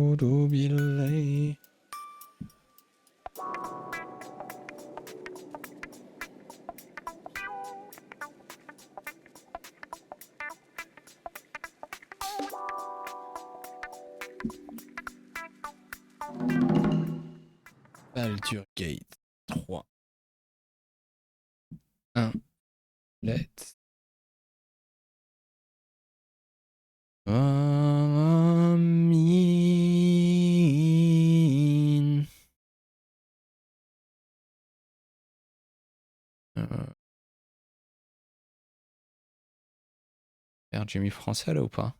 نعود بالليل. Baldur Gate 3. 1. Let's. Amin. Merde, j'ai mis français là ou pas?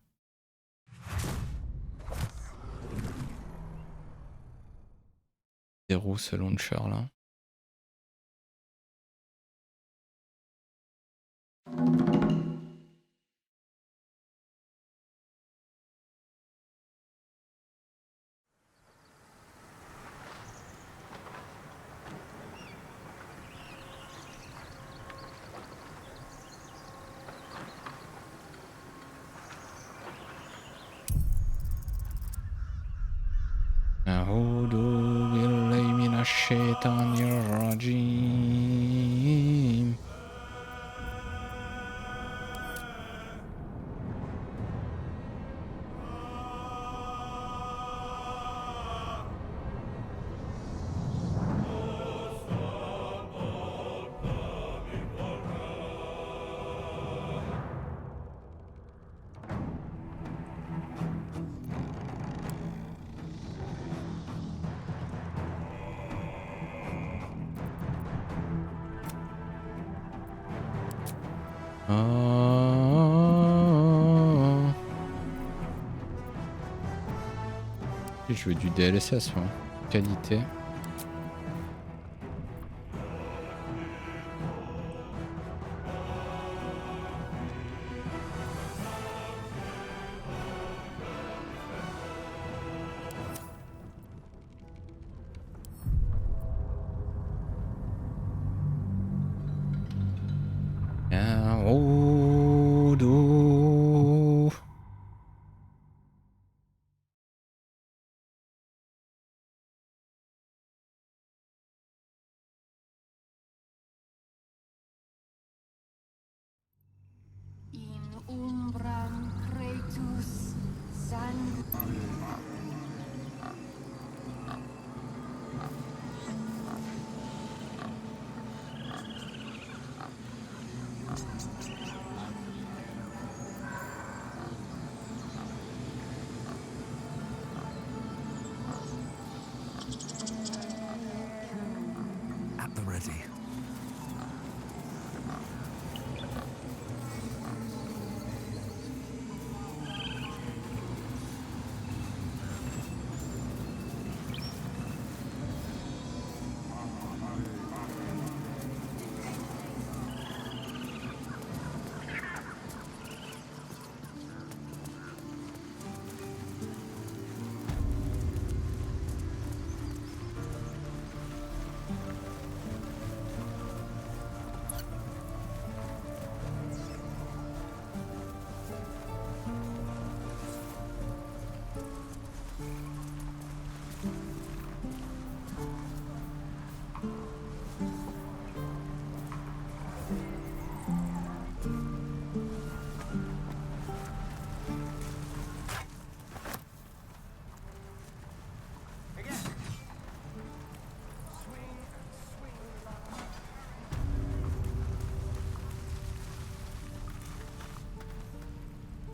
Zéro ce launcher là. أعوذ بالله من الشيطان الرجيم. Je veux du DLSS, moi. Qualité.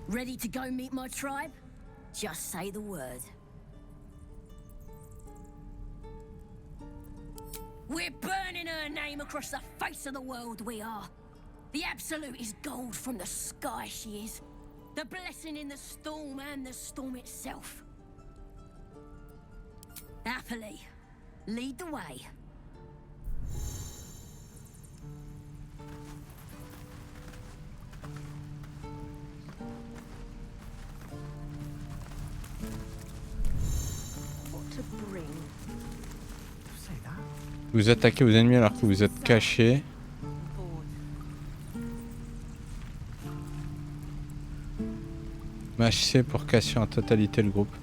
Ready to go meet my tribe? Just say the word. We're burning her name across the face of the world, we are. The Absolute is gold from the sky, she is. The blessing in the storm and the storm itself. Happily, lead the way. Vous attaquez vos ennemis alors que vous êtes cachés. Mâche C pour casser en totalité le groupe.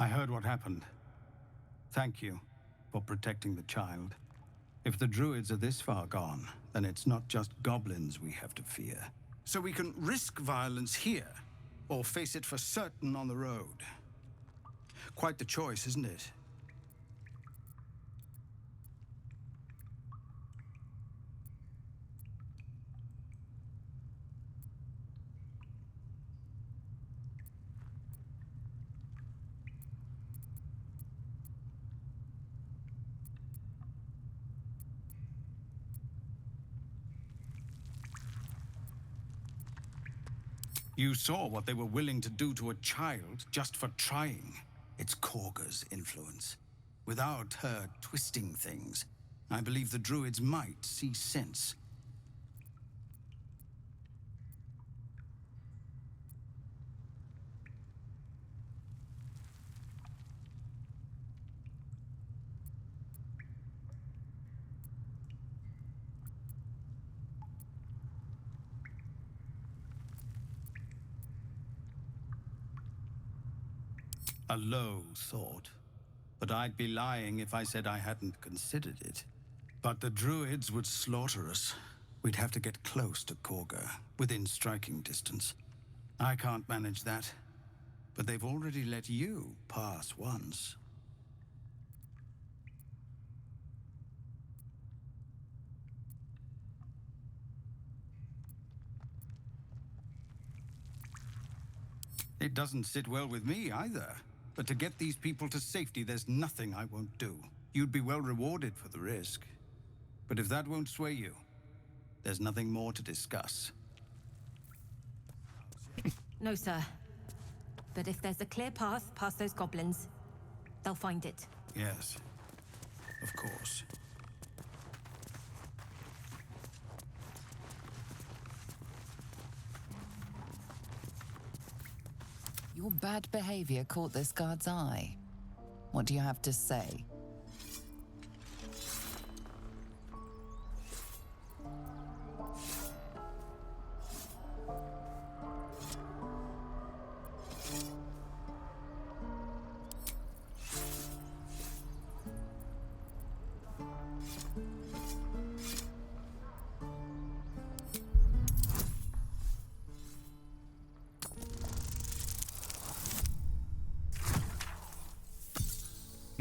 I heard what happened. Thank you for protecting the child. If the druids are this far gone, then it's not just goblins we have to fear. So we can risk violence here, or face it for certain on the road. Quite the choice, isn't it? You saw what they were willing to do to a child just for trying. It's Korga's influence. Without her twisting things, I believe the druids might see sense. A low thought. But I'd be lying if I said I hadn't considered it. But the druids would slaughter us. We'd have to get close to Korga, within striking distance. I can't manage that. But they've already let you pass once. It doesn't sit well with me either. But to get these people to safety, there's nothing I won't do. You'd be well rewarded for the risk. But if that won't sway you, there's nothing more to discuss. No, sir. But if there's a clear path past those goblins, they'll find it. Yes, of course. Your bad behavior caught this guard's eye. What do you have to say?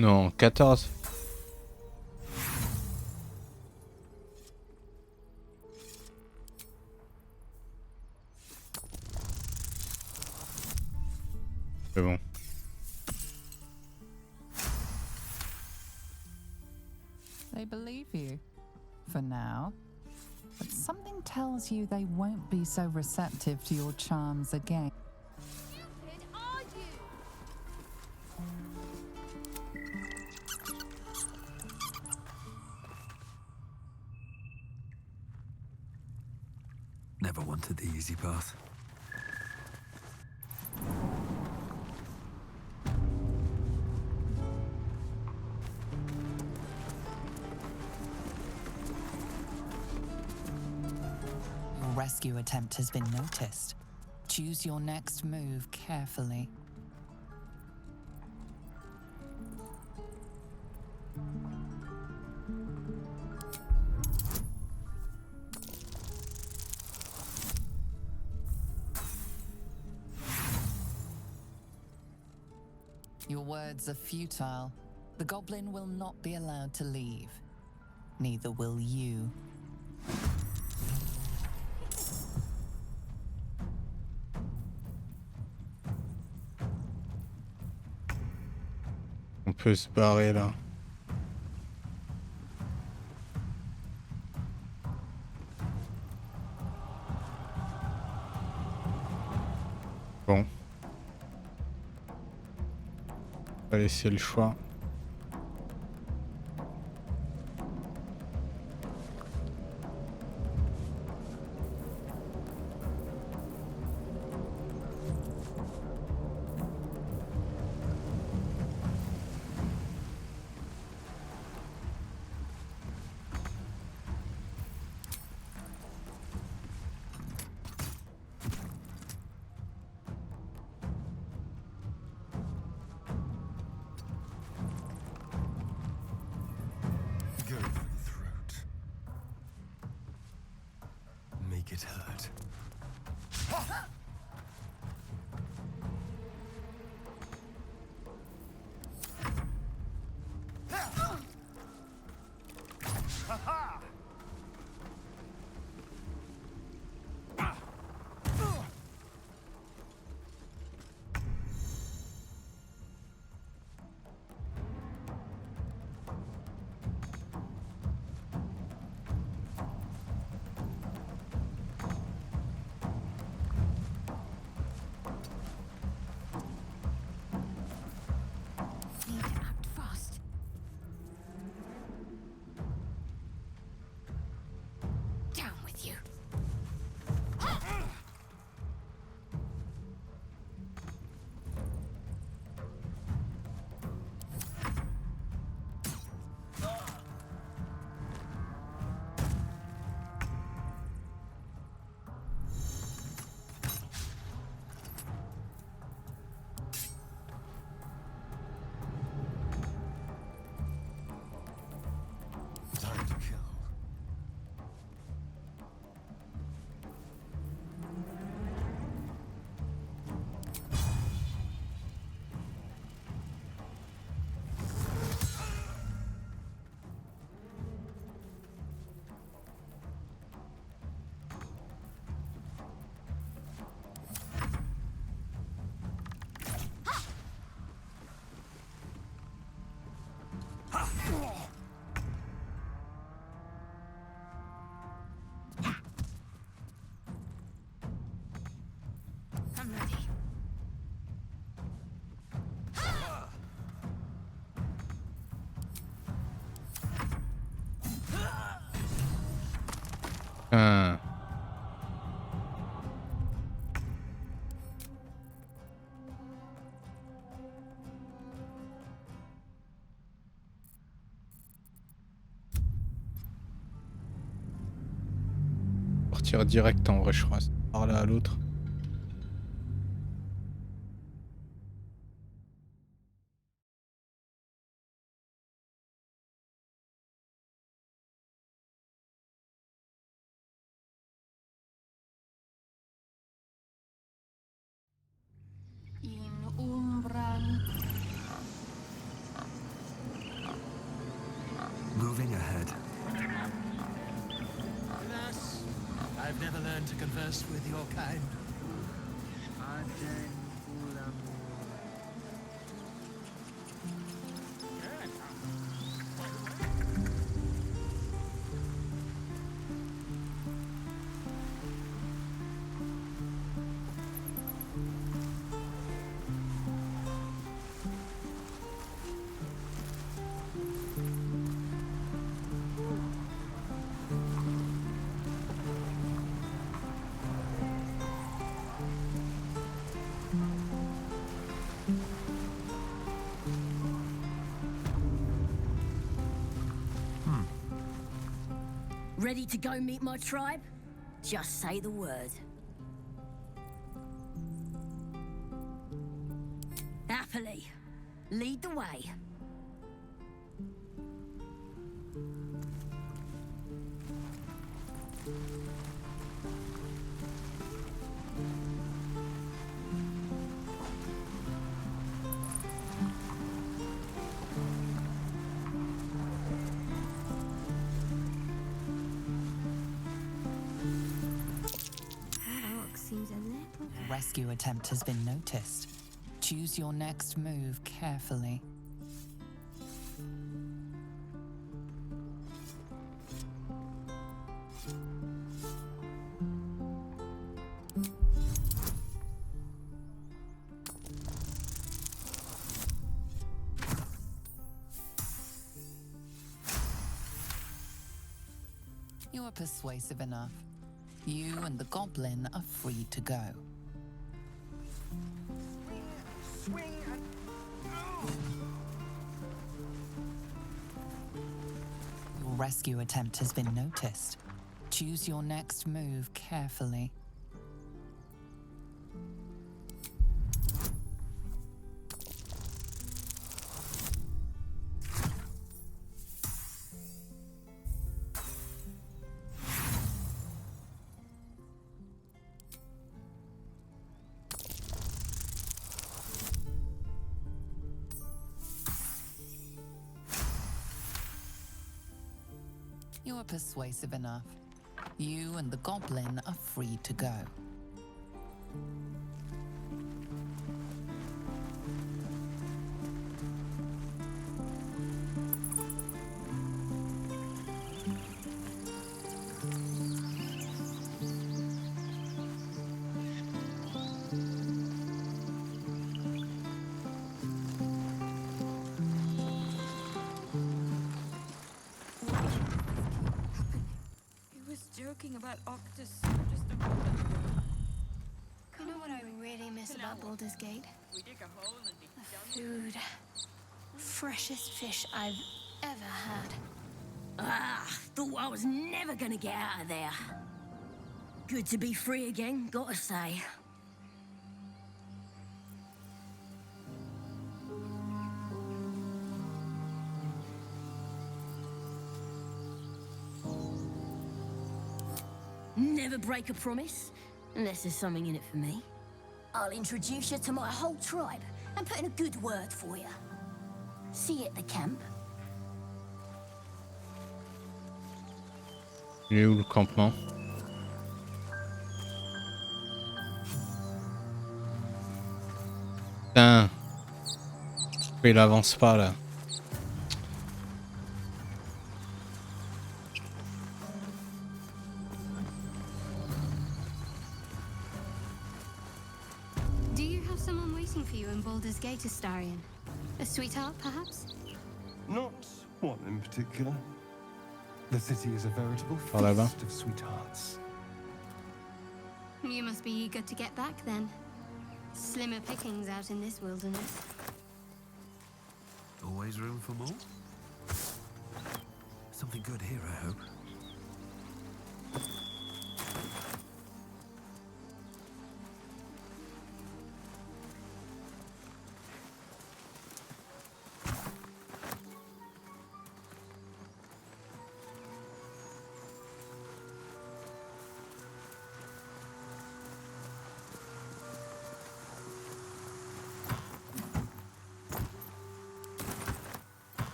Non, 14. C'est bon. They believe you, for now. But something tells you they won't be so receptive to your charms again. Stupid are you? Never wanted the easy path. Your rescue attempt has been noticed. Choose your next move carefully. Your words are futile. The goblin will not be allowed to leave. Neither will you. On peut se barrer là. Bon. On va laisser le choix. partir direct en vrai, je crois. Par là à l'autre. Moving ahead. Alas, I've never learned to converse with your kind. Ready to go meet my tribe? Just say the word. Happily. Lead the way. Rescue attempt has been noticed. Choose your next move carefully. You are persuasive enough. You and the goblin are free to go. Your rescue attempt has been noticed. Choose your next move carefully. You are persuasive enough. You and the goblin are free to go. Joking about Octus just a moment ago. You know what I really miss about Baldur's Gate? We dig a hole and be The food. Freshest fish I've ever had. Ah, thought I was never gonna get out of there. Good to be free again, gotta say. Never break a promise, unless there's something in it for me. I'll introduce you to my whole tribe and put in a good word for you. See you at the camp. Il est où le campement? Putain. Pourquoi il avance pas là? Do you have someone waiting for you in Baldur's Gate, Astarion? A sweetheart, perhaps? Not one in particular. The city is a veritable Par là-bas. feast of sweethearts. You must be eager to get back, then. Slimmer pickings out in this wilderness. Always room for more? Something good here, I hope.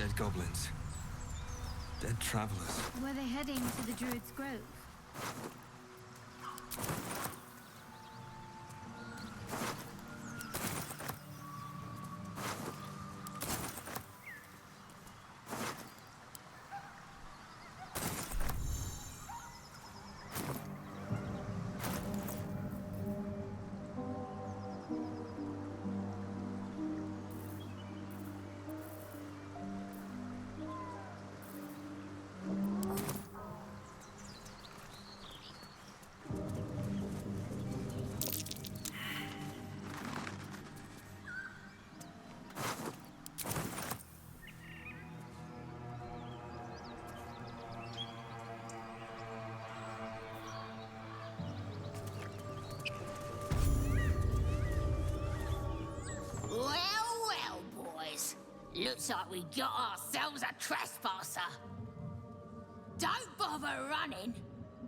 Dead goblins. Dead travelers. Were they heading to the Druid's Grove? Well, boys. Looks like we got ourselves a trespasser. Don't bother running.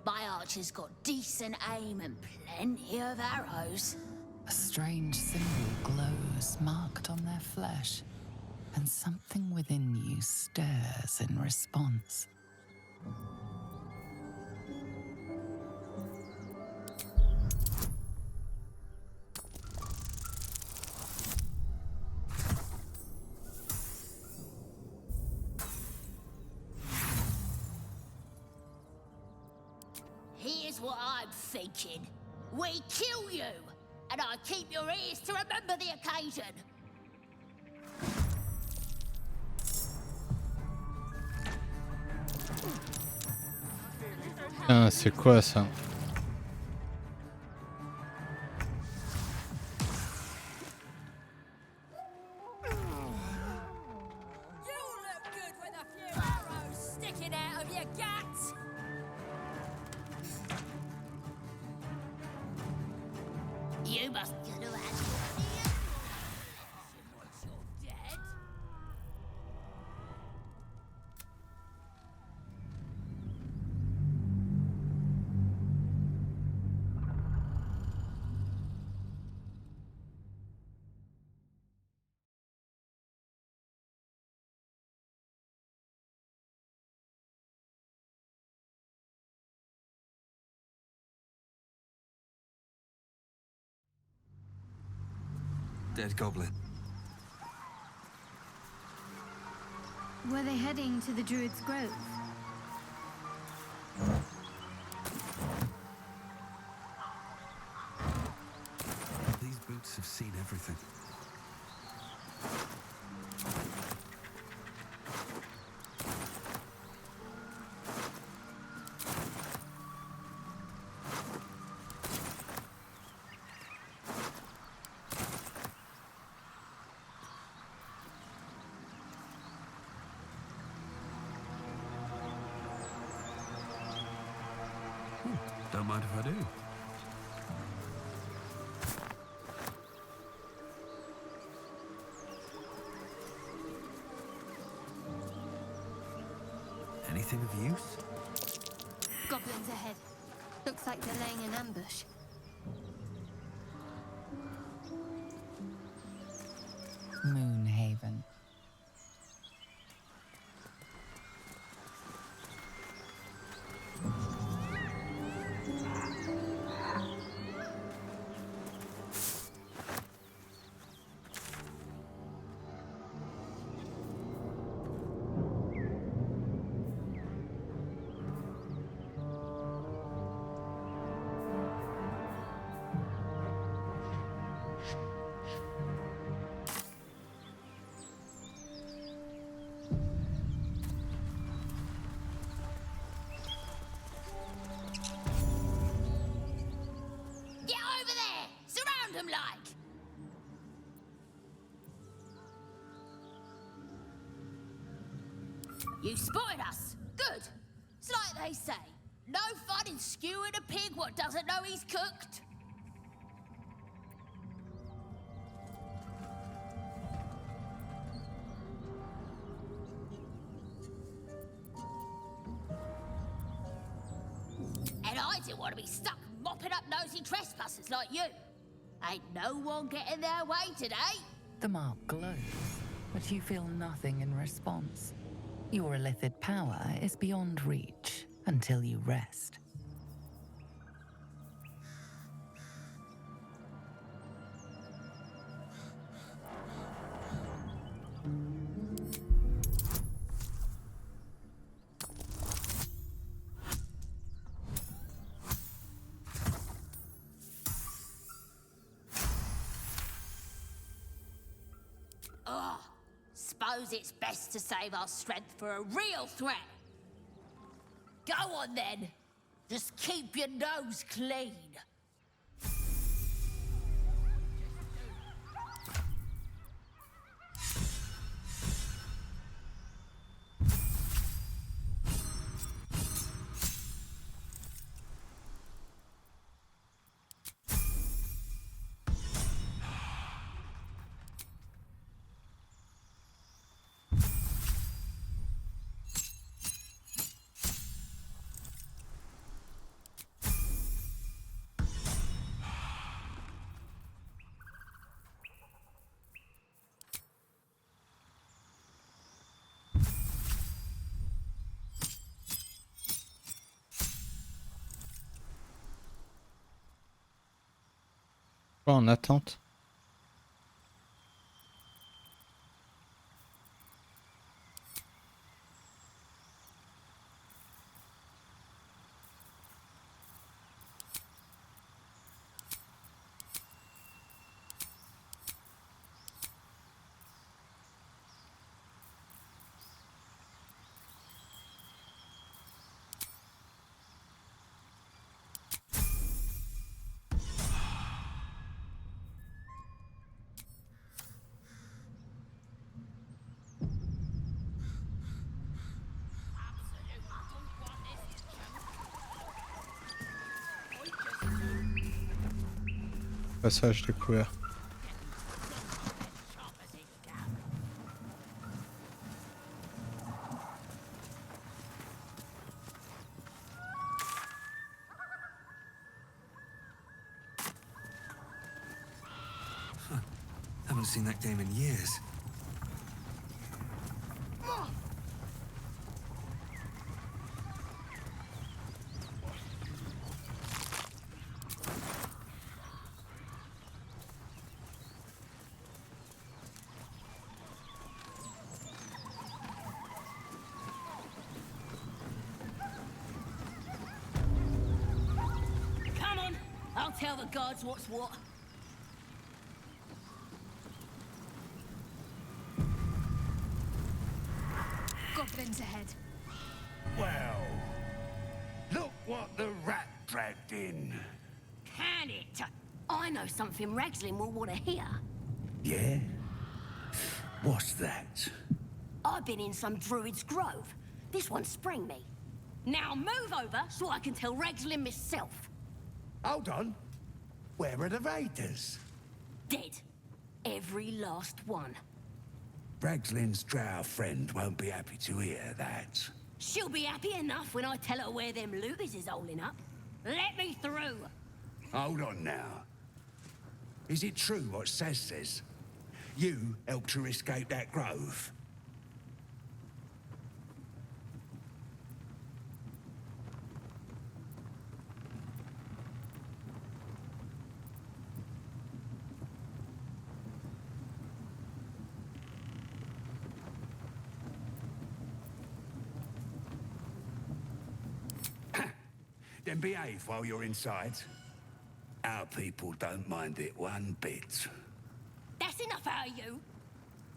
My archer's got decent aim and plenty of arrows. A strange symbol glows marked on their flesh, and something within you stirs in response. Here's what I'm thinking. We kill you, and I keep your ears to remember the occasion. Putain, c'est quoi ça? You look good with a few arrows sticking out of your guts. You must get around here. Once you're dead. Dead goblin. Were they heading to the Druid's Grove? These boots have seen everything. Don't mind if I do. Anything of use? Goblins ahead. Looks like they're laying an ambush. Moonhaven. Get over there! Surround them like! You spotted us! Good! It's like they say. No fun in skewing a pig what doesn't know he's cooked. And I didn't want to be stuck mopping up nosy trespassers like you. Ain't no one getting their way today. The mark glows, but you feel nothing in response. Your illithid power is beyond reach until you rest. Oh, suppose it's best to save our strength for a real threat. Go on then. Just keep your nose clean. Quoi, en attente? Passage découvert. Haven't seen that game in years. Come on, I'll tell the gods what's what. Goblins ahead. Well, look what the rat dragged in. Can it? I know something Ragslin will want to hear. Yeah? What's that? I've been in some druid's grove. This one sprang me. Now move over so I can tell Ragslin myself. Hold on. Where are the raiders? Dead. Every last one. Ragslin's drow friend won't be happy to hear that. She'll be happy enough when I tell her where them looters is holding up. Let me through. Hold on now. Is it true what Saz says? You helped her escape that grove? Then behave while you're inside. Our people don't mind it one bit. That's enough out of you.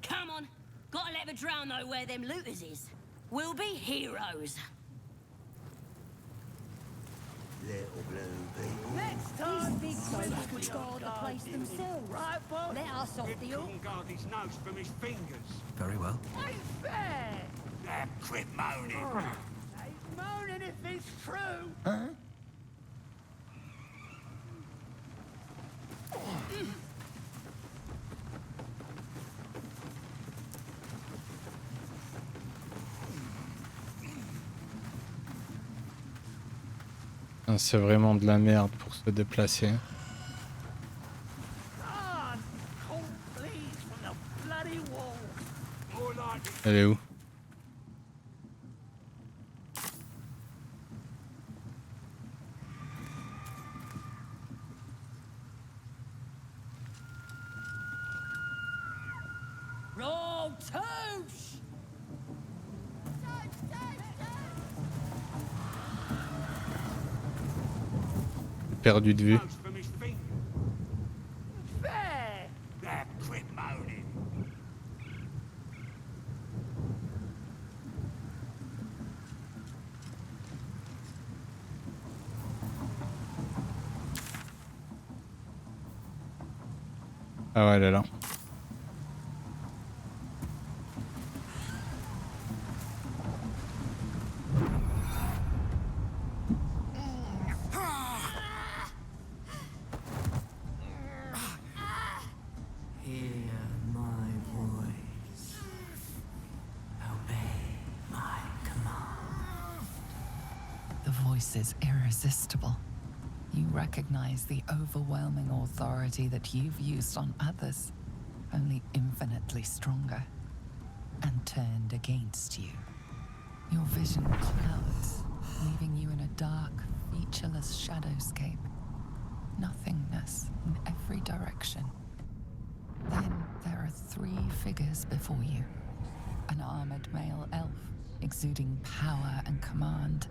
Come on. Gotta let the drow know where them looters is. We'll be heroes. Little blue people. Next time, big folks would guard the place themselves. Right, boss? Let us off the hook. guard his nose from his fingers. Very well. Ain't fair. Now quit moaning. Ain't moaning if it's true. Huh? C'est vraiment de la merde pour se déplacer. God, cold bleeds from the bloody walls. Elle est où? Roll touche! Perdu de vue. Ah ouais, elle est là. Hear my voice. Obey my command. The voice is irresistible. You recognize the overwhelming authority that you've used on others, only infinitely stronger, and turned against you. Your vision clouds, leaving you in a dark, featureless shadowscape. Nothingness in every direction. Then there are 3 figures before you. An armored male elf, exuding power and command.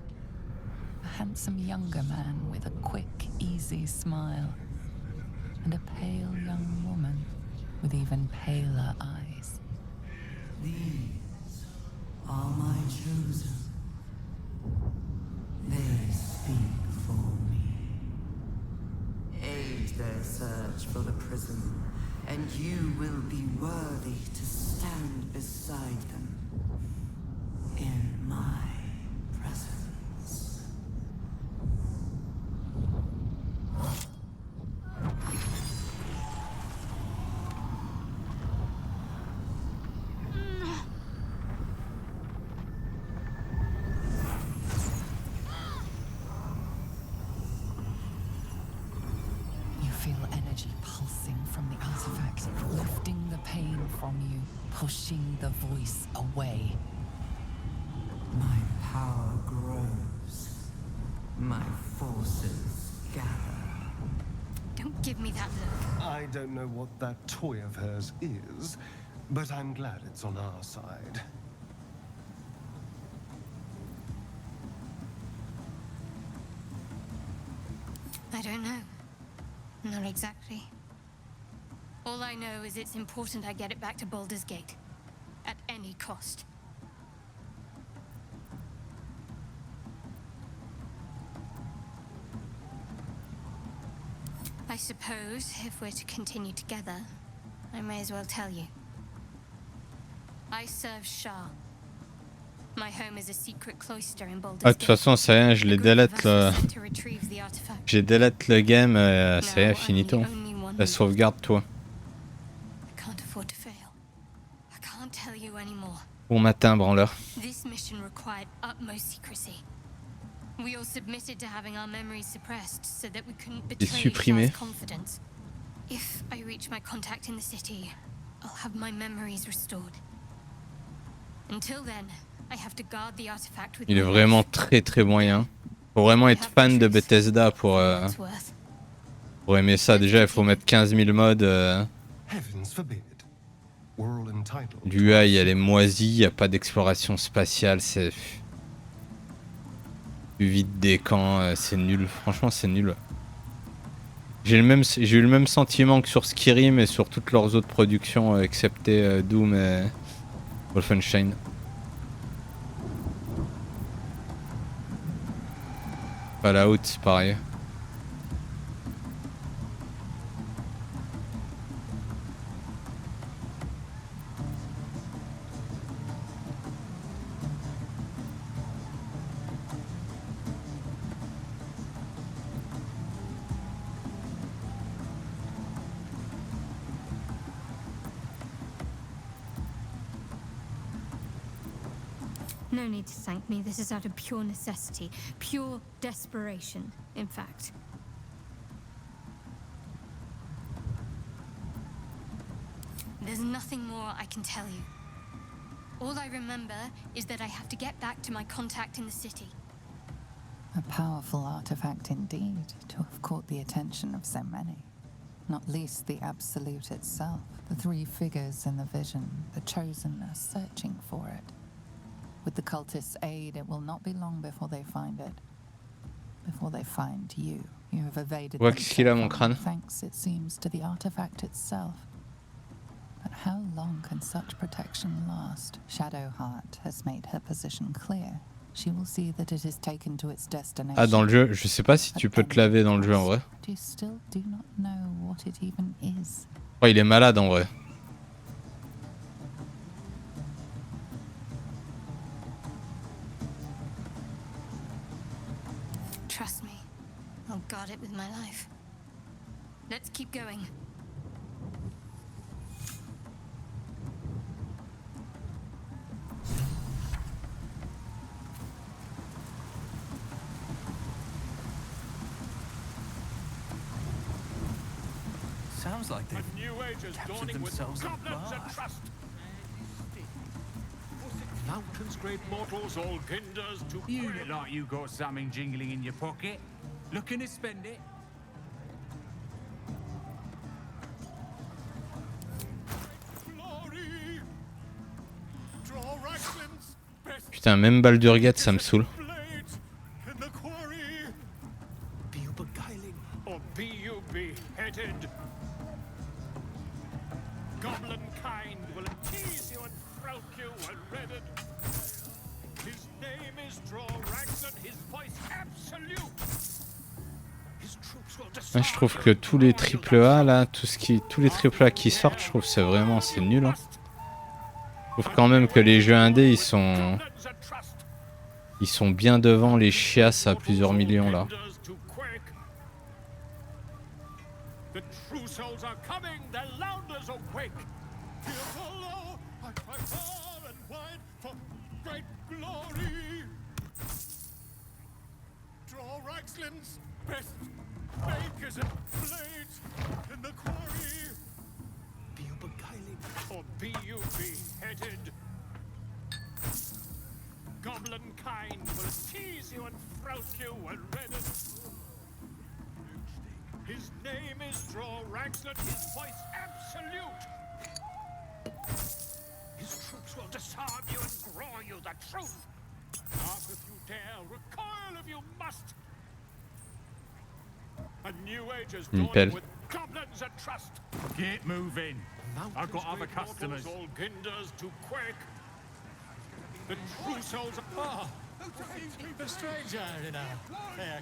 A handsome younger man with a quick, easy smile. And a pale young woman with even paler eyes. These are my chosen. They speak for me. Aid their search for the prison, and you will be worthy to stand beside them in my presence. You feel energy pulsing from the artifact, lifting the pain from you, pushing the voice away. My power grows. My forces gather. Don't give me that look. I don't know what that toy of hers is, but I'm glad it's on our side. I don't know. Not exactly. All I know is it's important I get it back to Baldur's Gate. At any cost. I suppose, if we're to continue together, I may as well tell you. I serve Shah. My home is a secret cloister in Baldur's Ah, de toute Gate. façon, ça y est, je les délète le... To retrieve the artifact. J'ai délète le game, ça y est, finito. Only one La sauvegarde, toi. I can't afford to fail. I can't tell you anymore. Bon matin, branleur. This mission required utmost secrecy. We all submitted to having our memories suppressed so that we couldn't betray supprimé. Shah's confidence. If I reach my contact in the city, I'll have my memories restored. Until then, I have to guard the artifact with Il est my vraiment life. très très moyen. Faut vraiment être fan de Bethesda pour aimer ça. Déjà, il faut mettre 15 000 mods. Heavens forbid. We're all entitled. L'UI, elle est moisie, il n'y a pas d'exploration spatiale, c'est... Plus vite des camps, c'est nul. Franchement, c'est nul. J'ai eu le même sentiment que sur Skyrim et sur toutes leurs autres productions, excepté Doom et Wolfenstein. Fallout, c'est pareil. No need to thank me. This is out of pure necessity. Pure desperation, in fact. There's nothing more I can tell you. All I remember is that I have to get back to my contact in the city. A powerful artifact indeed, to have caught the attention of so many. Not least the Absolute itself. The three figures in the vision, the Chosen, are searching for it. With the cultists' aid, it will not be long before they find it. Before they find you. You have evaded them qu'est-ce qu'il a, mon crâne? thanks, it seems, to the artifact itself. But how long can such protection last? Shadowheart has made her position clear. She will see that it is taken to its destination. Ah, dans le jeu, je sais pas si tu peux te laver dans le jeu en vrai. You still do not know what it even is. Oh, il est malade en vrai. Trust me, I'll guard it with my life. Let's keep going. Sounds like they've captured themselves a bar. Mountains, great mortals, all kinders to... You look like you got something jingling in your pocket. Looking to spend it? Putain, même Baldur ça me saoule. Goblin kind will tease you and throat you and redden. His name is Drorax and his voice absolute. His troops will Ouais, je trouve que tous les AAA là, tous les AAA qui sortent, je trouve c'est vraiment c'est nul. Hein. Je trouve quand même que les jeux indés ils sont bien devant les chiasses à plusieurs millions là. The true souls are coming, the Lounders awake. Here below, I cry far and wide for great glory. Draw Raxlin's best bakers and blades in the quarry. Be you beguiling, or be you beheaded? Goblin kind will tease you and throat you and redden. His name is Drorax and his voice absolute. His troops will disarm you and grow you the truth. Laugh if you dare, recoil if you must. A new age is dawning with goblins at trust. Get moving. I've got other customers. All ginders to quake. The true souls are... The stranger in a...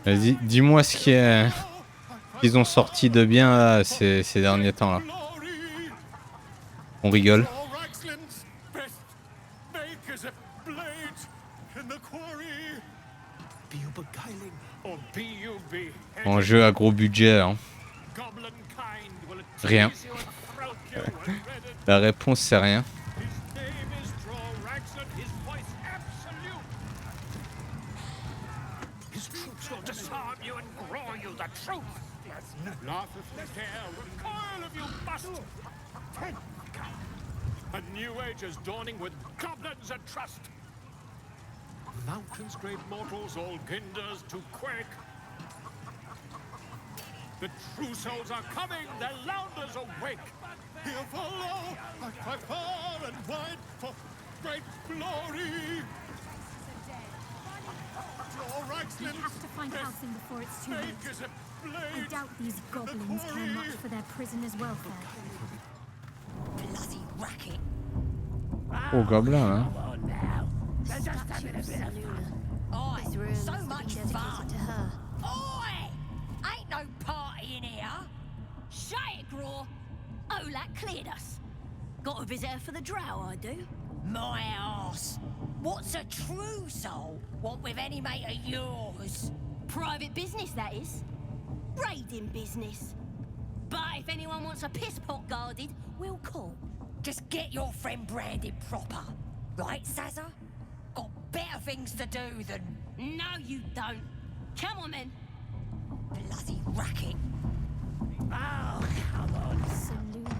Vas-y, dis-moi ce qui est... qu'ils ont sorti de bien là, ces derniers temps là. On rigole. En jeu à gros budget hein. Rien. La réponse c'est rien. Laugh if you dare, recoil if you must. A new age is dawning with goblins at trust. Mountains, great mortals, all ginders to quake. The true souls are coming, the Lounders awake. Here below, I cry far and wide for great glory. We have to find Halcyon before it's too late. I doubt these goblins care much for their prisoners' welfare. Bloody racket. Oh, gobelin là. Oi, so much fun. Oi! Ain't no party in here. Shut it, Graw. Olak cleared us. Got a visitor for the drow, I do. My arse. What's a true soul want with any mate of yours? Private business, that is. Raiding business. But if anyone wants a piss pot guarded, we'll call. Just get your friend branded proper. Right, Sazza? Got better things to do than... No, you don't. Come on, then. Bloody racket. Oh, come on. Saluna.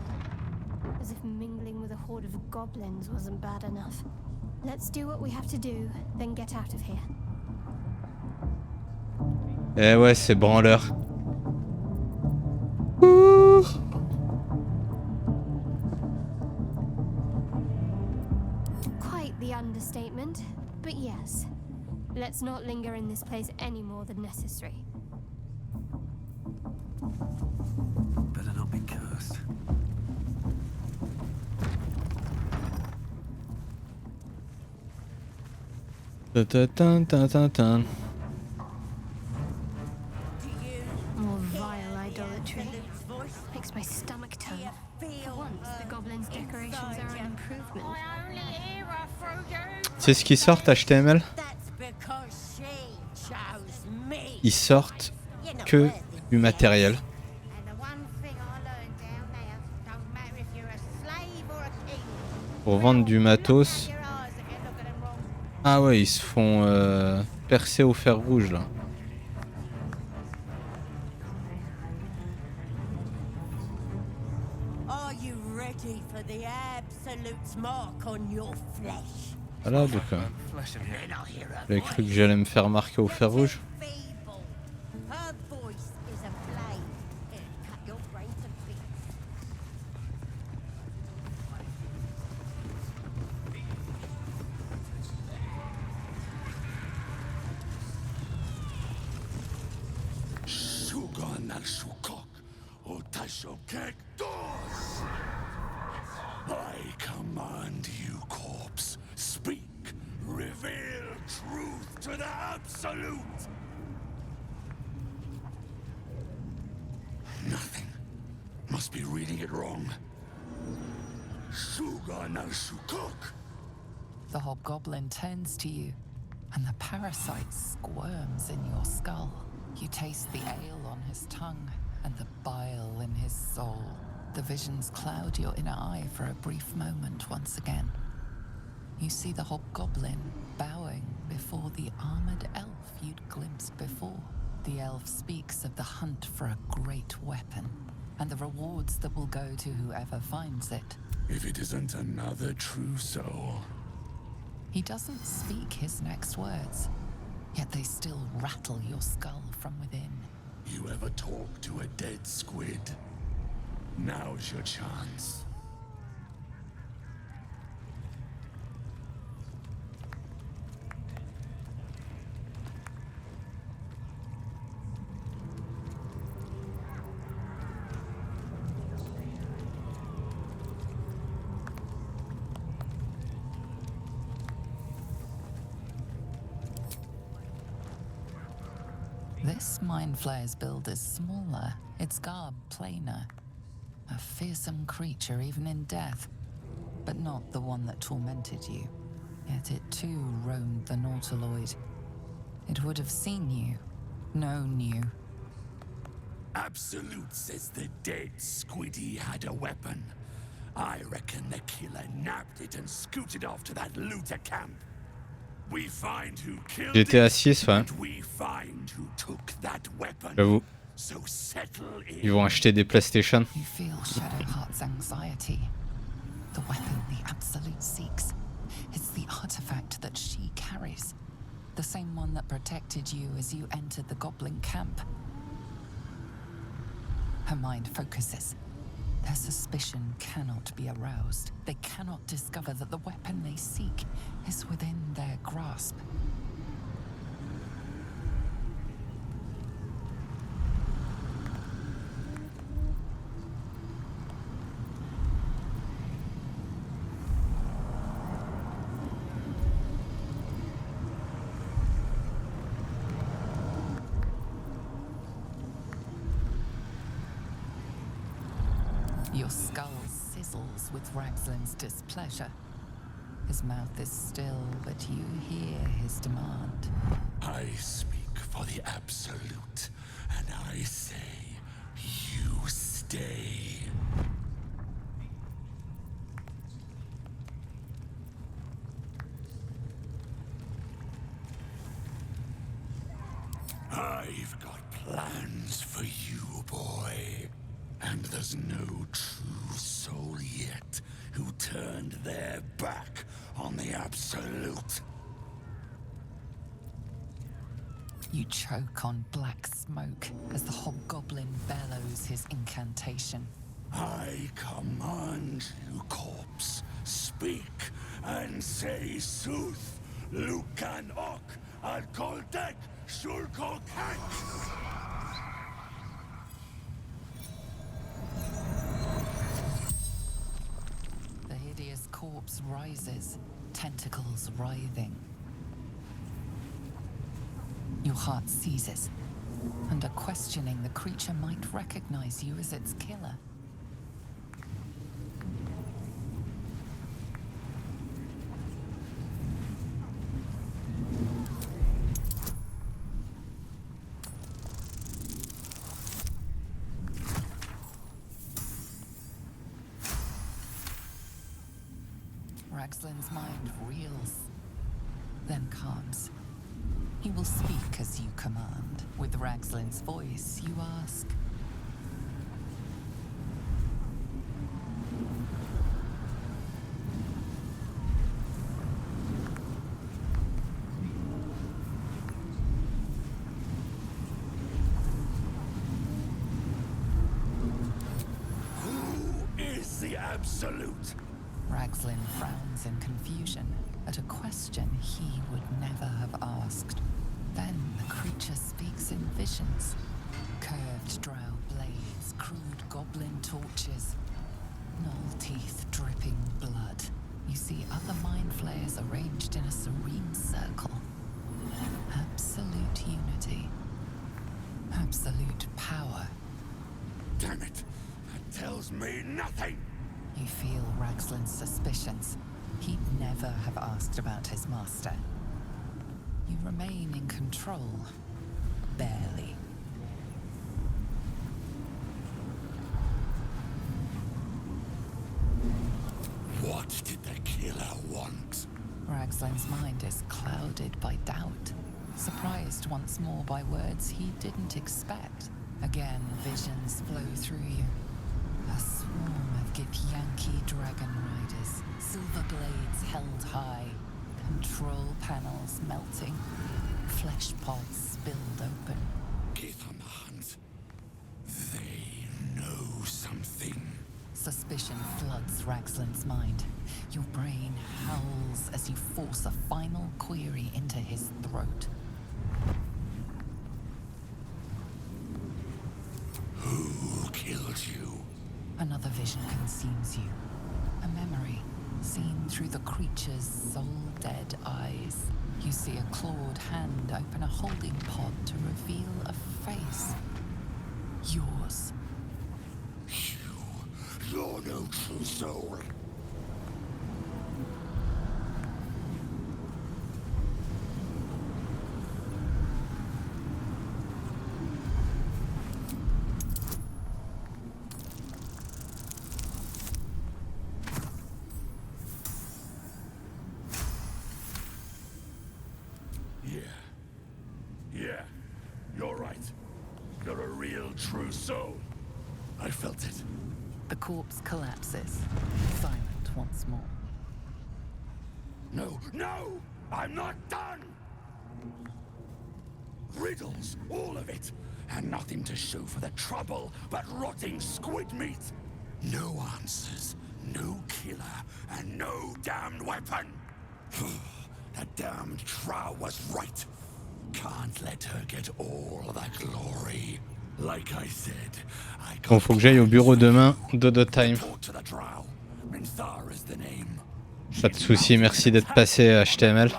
As if mingling with a horde of goblins wasn't bad enough. Let's do what we have to do, then get out of here. Eh ouais, c'est branleur. Quite the understatement, but yes. Let's not linger in this place any more than necessary. Better not be cursed. Ta-ta-tan-ta-ta-tan. More vile idolatry. Makes my stomach turn. For once, the goblins' decorations are an improvement. C'est ce qui sort HTML? Ils sortent que du matériel. Pour vendre du matos. Ah ouais, ils se font percer au fer rouge là. Voilà donc j'avais cru que j'allais me faire marquer au fer rouge. I command you, corpse. Speak. Reveal truth to the absolute. Nothing. Must be reading it wrong. The hobgoblin turns to you, and the parasite squirms in your skull. You taste the ale on his tongue and the bile in his soul. The visions cloud your inner eye for a brief moment once again. You see the hobgoblin bowing before the armored elf you'd glimpsed before. The elf speaks of the hunt for a great weapon and the rewards that will go to whoever finds it. If it isn't another true soul. He doesn't speak his next words, yet they still rattle your skull from within. You ever talk to a dead squid? Now's your chance. This mind flayer's build is smaller, its garb plainer. A fearsome creature even in death, but not the one that tormented you. Yet it too roamed the Nautiloid. It would have seen you, known you. Absolute says the dead squiddy had a weapon. I reckon the killer nabbed it and scooted off to that looter camp. We find who killed J'étais à it, 6, ouais. and we find who took that weapon. J'avoue. So settle in. Ils vont acheter des PlayStation. You feel Shadowheart's anxiety. The weapon the Absolute seeks. It's the artifact that she carries. The same one that protected you as you entered the goblin camp. Her mind focuses. Their suspicion cannot be aroused. They cannot discover that the weapon they seek is within their grasp. Your skull sizzles with Ragslin's displeasure. His mouth is still, but you hear his demand. I speak for the Absolute, and I say, you stay. I've got plans for you, boy. And there's no true soul yet who turned their back on the Absolute. guilt. You choke on black smoke as the hobgoblin bellows his incantation. I command you, corpse, speak and say sooth. Lucan ok al koldek shulko kank. The hideous corpse rises, tentacles writhing. Your heart seizes. Under questioning, the creature might recognize you as its killer. Ragslin's mind reels, then calms. He will speak as you command. With Ragslin's voice, you ask. Who is the Absolute? Ragslin frowns in confusion at a question he would never have asked. Then the creature speaks in visions. Curved drow blades, crude goblin torches, gnoll teeth dripping blood. You see other mind flayers arranged in a serene circle. Absolute unity. Absolute power. Damn it! That tells me nothing! You feel Ragslin's suspicions. He'd never have asked about his master. You remain in control. Barely. What did the killer want? Ragslin's mind is clouded by doubt. Surprised once more by words he didn't expect. Again, visions flow through you. A swarm of Githyanki dragon riders. Silver blades held high. Control panels melting. Flesh pods spilled open. Githyanki. They know something. Suspicion floods Ragslin's mind. Your brain howls as you force a final query into his throat. Who killed you? Another vision consumes you. A memory, seen through the creature's soul-dead eyes. You see a clawed hand open a holding pod to reveal a face. Yours. You're no true soul. Yeah, you're right. You're a real true soul. I felt it. The corpse collapses, silent once more. No! I'm not done! Riddles, all of it. And nothing to show for the trouble but rotting squid meat. No answers, no killer, and no damned weapon. That damned Trow was right. Can't let her get all the glory. Like I said, Bon, faut que j'aille au bureau demain, dodo time. Pas de soucis, merci d'être passé HTML.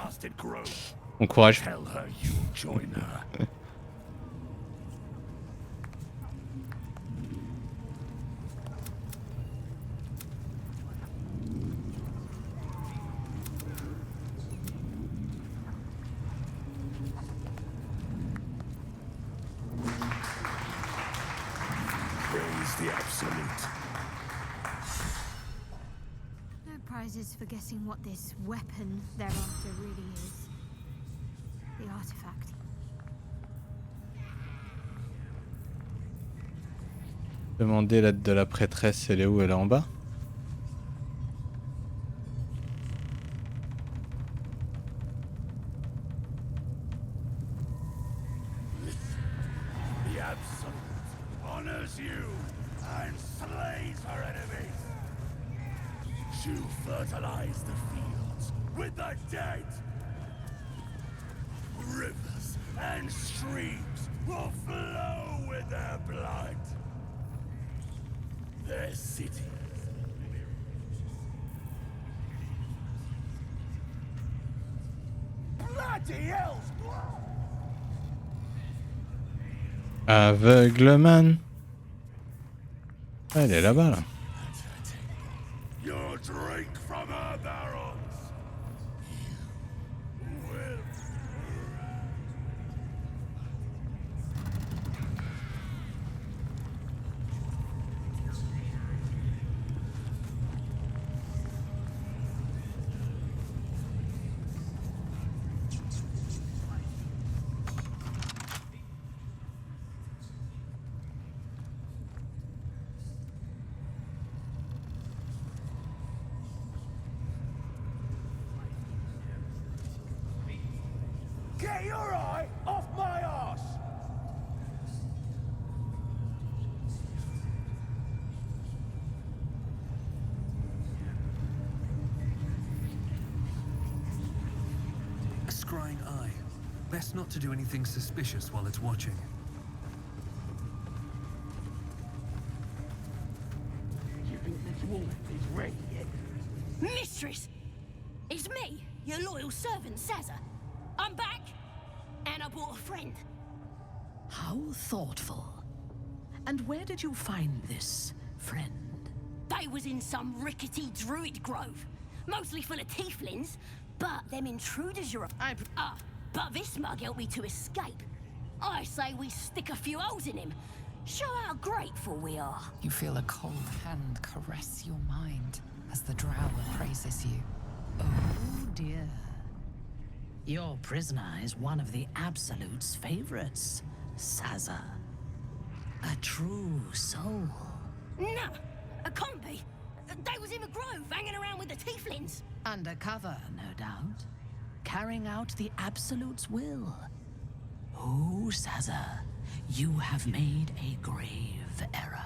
Bon courage. The Absolute. No prizes for guessing what this weapon they're after really is. The artifact. Demandez l'aide de la prêtresse, elle est où? Elle est en bas? absolute honors you and slays her enemies. She'll fertilize the fields with the dead. Rivers and streams will flow with their blood. Their cities. Bloody hell's Aveugleman. Elle est là-bas, là. Your drink from her barrels. You will. Get your eye off my arse! A scrying eye. Best not to do anything suspicious while it's watching. You think this woman is ready yet? Mistress! It's me, your loyal servant, Sazza. I'm back, and I brought a friend. How thoughtful. And where did you find this friend? They was in some rickety druid grove, mostly full of tieflings, but them intruders you're... but this mug helped me to escape. I say we stick a few holes in him. Show how grateful we are. You feel a cold hand caress your mind as the drow appraises you. Oh dear. Your prisoner is one of the Absolute's favorites, Sazza. A true soul. Nah, a can't be. They was in the grove, hanging around with the tieflings. Undercover, no doubt. Carrying out the Absolute's will. Oh, Sazza, you have made a grave error.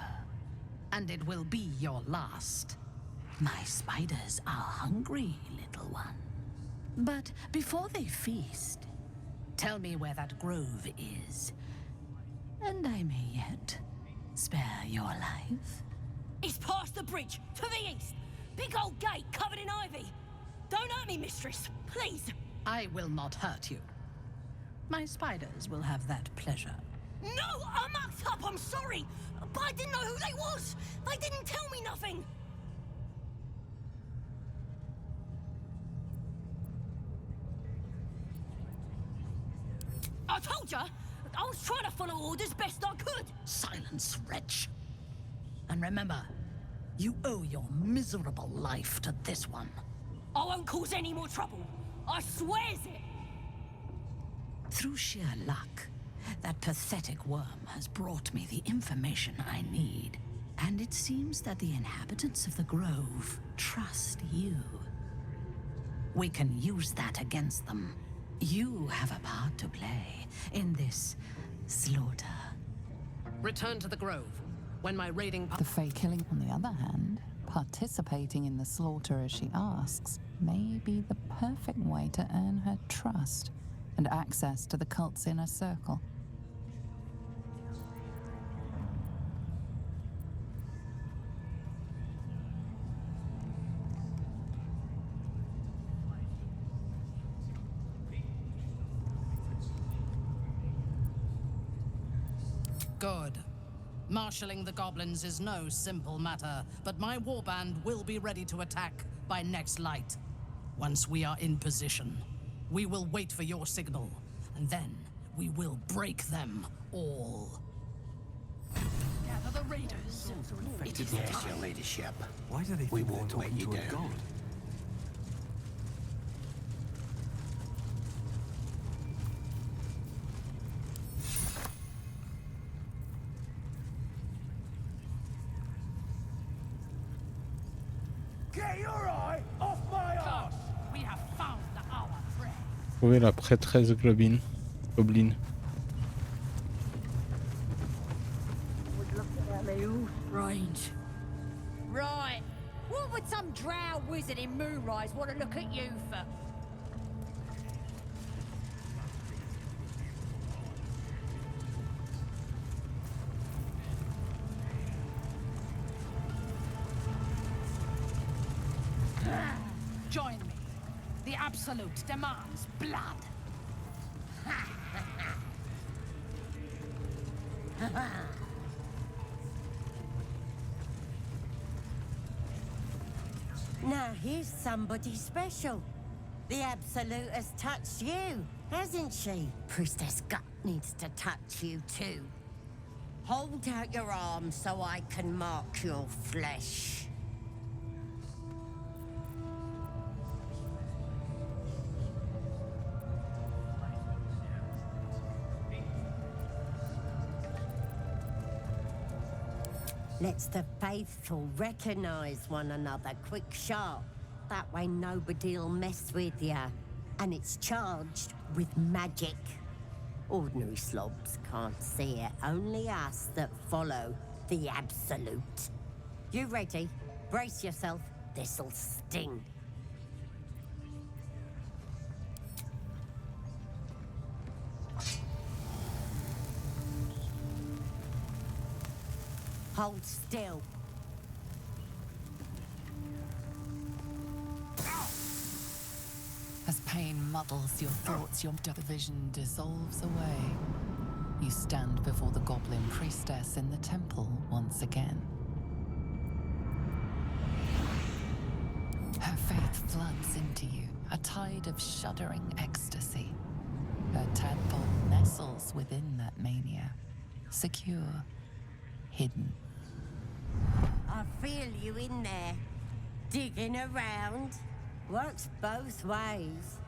And it will be your last. My spiders are hungry, little one. But before they feast, tell me where that grove is. And I may yet spare your life. It's past the bridge, to the east. Big old gate covered in ivy. Don't hurt me, mistress, please. I will not hurt you. My spiders will have that pleasure. No, I mucked up, I'm sorry. But I didn't know who they was. They didn't tell me nothing. I told ya, I was trying to follow orders best I could. Silence, wretch. And remember, you owe your miserable life to this one. I won't cause any more trouble. I swears it. Through sheer luck, that pathetic worm has brought me the information I need. And it seems that the inhabitants of the Grove trust you. We can use that against them. You have a part to play in this slaughter. Return to the Grove. When my raiding... The Fae killing, on the other hand, participating in the slaughter as she asks, may be the perfect way to earn her trust and access to the cult's inner circle. Good. Marshalling the goblins is no simple matter, but my warband will be ready to attack by next light. Once we are in position, we will wait for your signal, and then we will break them all. Gather the raiders. It is yes, your ladyship. Why do they We think won't they're let talking you to a down. god? Get your eye off my arse! We have found our prey. Trouver la prêtresse Goblin. strange. Right. What would some drow wizard in Moonrise want to look at you for? Join me. The Absolute demands blood. Now here's somebody special. The Absolute has touched you, hasn't she? Priestess Gut needs to touch you too. Hold out your arm so I can mark your flesh. Lets the faithful recognize one another quick sharp. That way nobody'll mess with ya. And it's charged with magic. Ordinary slobs can't see it, only us that follow the Absolute. You ready? Brace yourself, this'll sting. Hold still. As pain muddles your thoughts, your vision dissolves away. You stand before the goblin priestess in the temple once again. Her faith floods into you, a tide of shuddering ecstasy. Her tadpole nestles within that mania, secure, hidden. I feel you in there, digging around. Works both ways.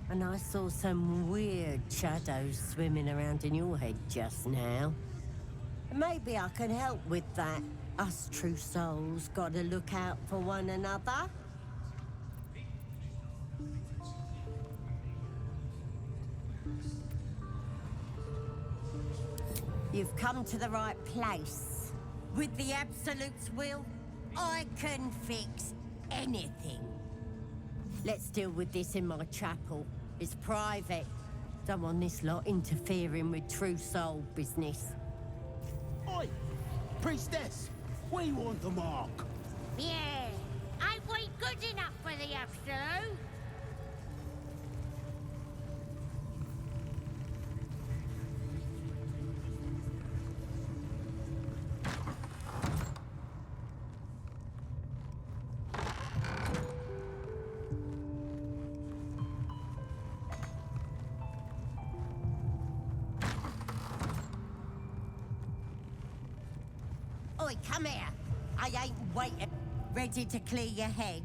And I saw some weird shadows swimming around in your head just now. Maybe I can help with that. Us true souls gotta look out for one another. You've come to the right place. With the Absolute's will, I can fix anything. Let's deal with this in my chapel. It's private. Don't want this lot interfering with true soul business. Oi! Priestess! We want the mark! Yeah, ain't we good enough for the Absolute? Oi, come here. I ain't waiting. Ready to clear your head?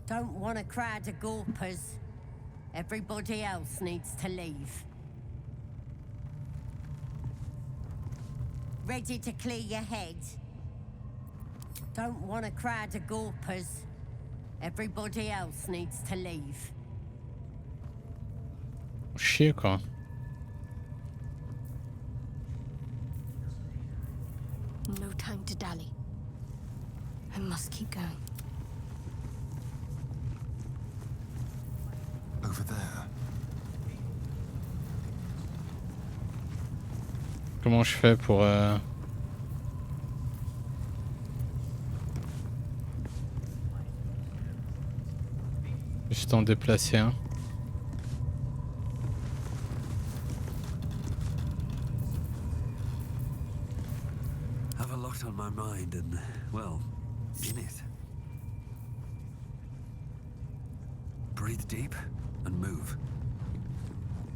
Don't want a crowd of gawpers. Everybody else needs to leave. Ready to clear your head? Don't want a crowd of gawpers. Everybody else needs to leave. Chier quoi. No time to dally. I must keep going. Over there. Comment je fais pour juste en déplacer un? Have a lot on my mind and, well, in it. Breathe deep and move.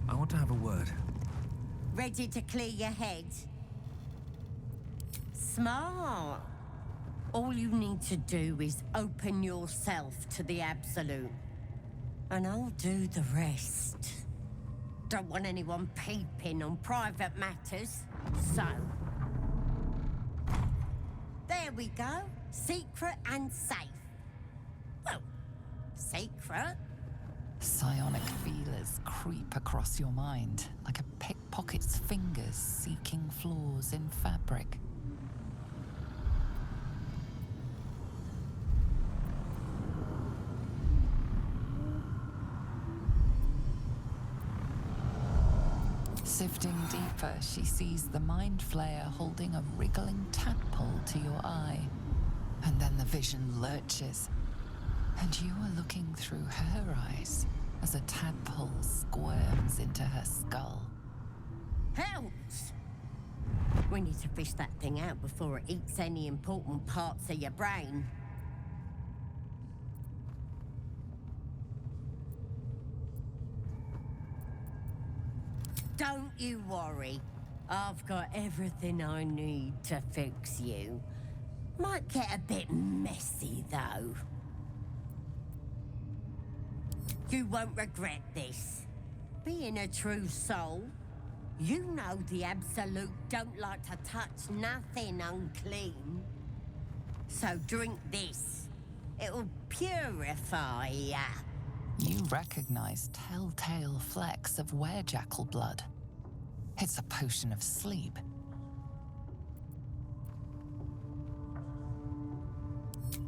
I want to have a word. Ready to clear your head? Smart. All you need to do is open yourself to the Absolute. And I'll do the rest. Don't want anyone peeping on private matters, so... There we go. Secret and safe. Well, secret. Psionic feelers creep across your mind like a pickpockets' fingers seeking flaws in fabric. Sifting deeper, she sees the mind flayer holding a wriggling tadpole to your eye. And then the vision lurches, and you are looking through her eyes as a tadpole squirms into her skull. Helps! We need to fish that thing out before it eats any important parts of your brain. Don't you worry. I've got everything I need to fix you. Might get a bit messy, though. You won't regret this. Being a true soul, you know the Absolute don't like to touch nothing unclean. So drink this. It'll purify ya. You recognize telltale flecks of werejackal blood. It's a potion of sleep.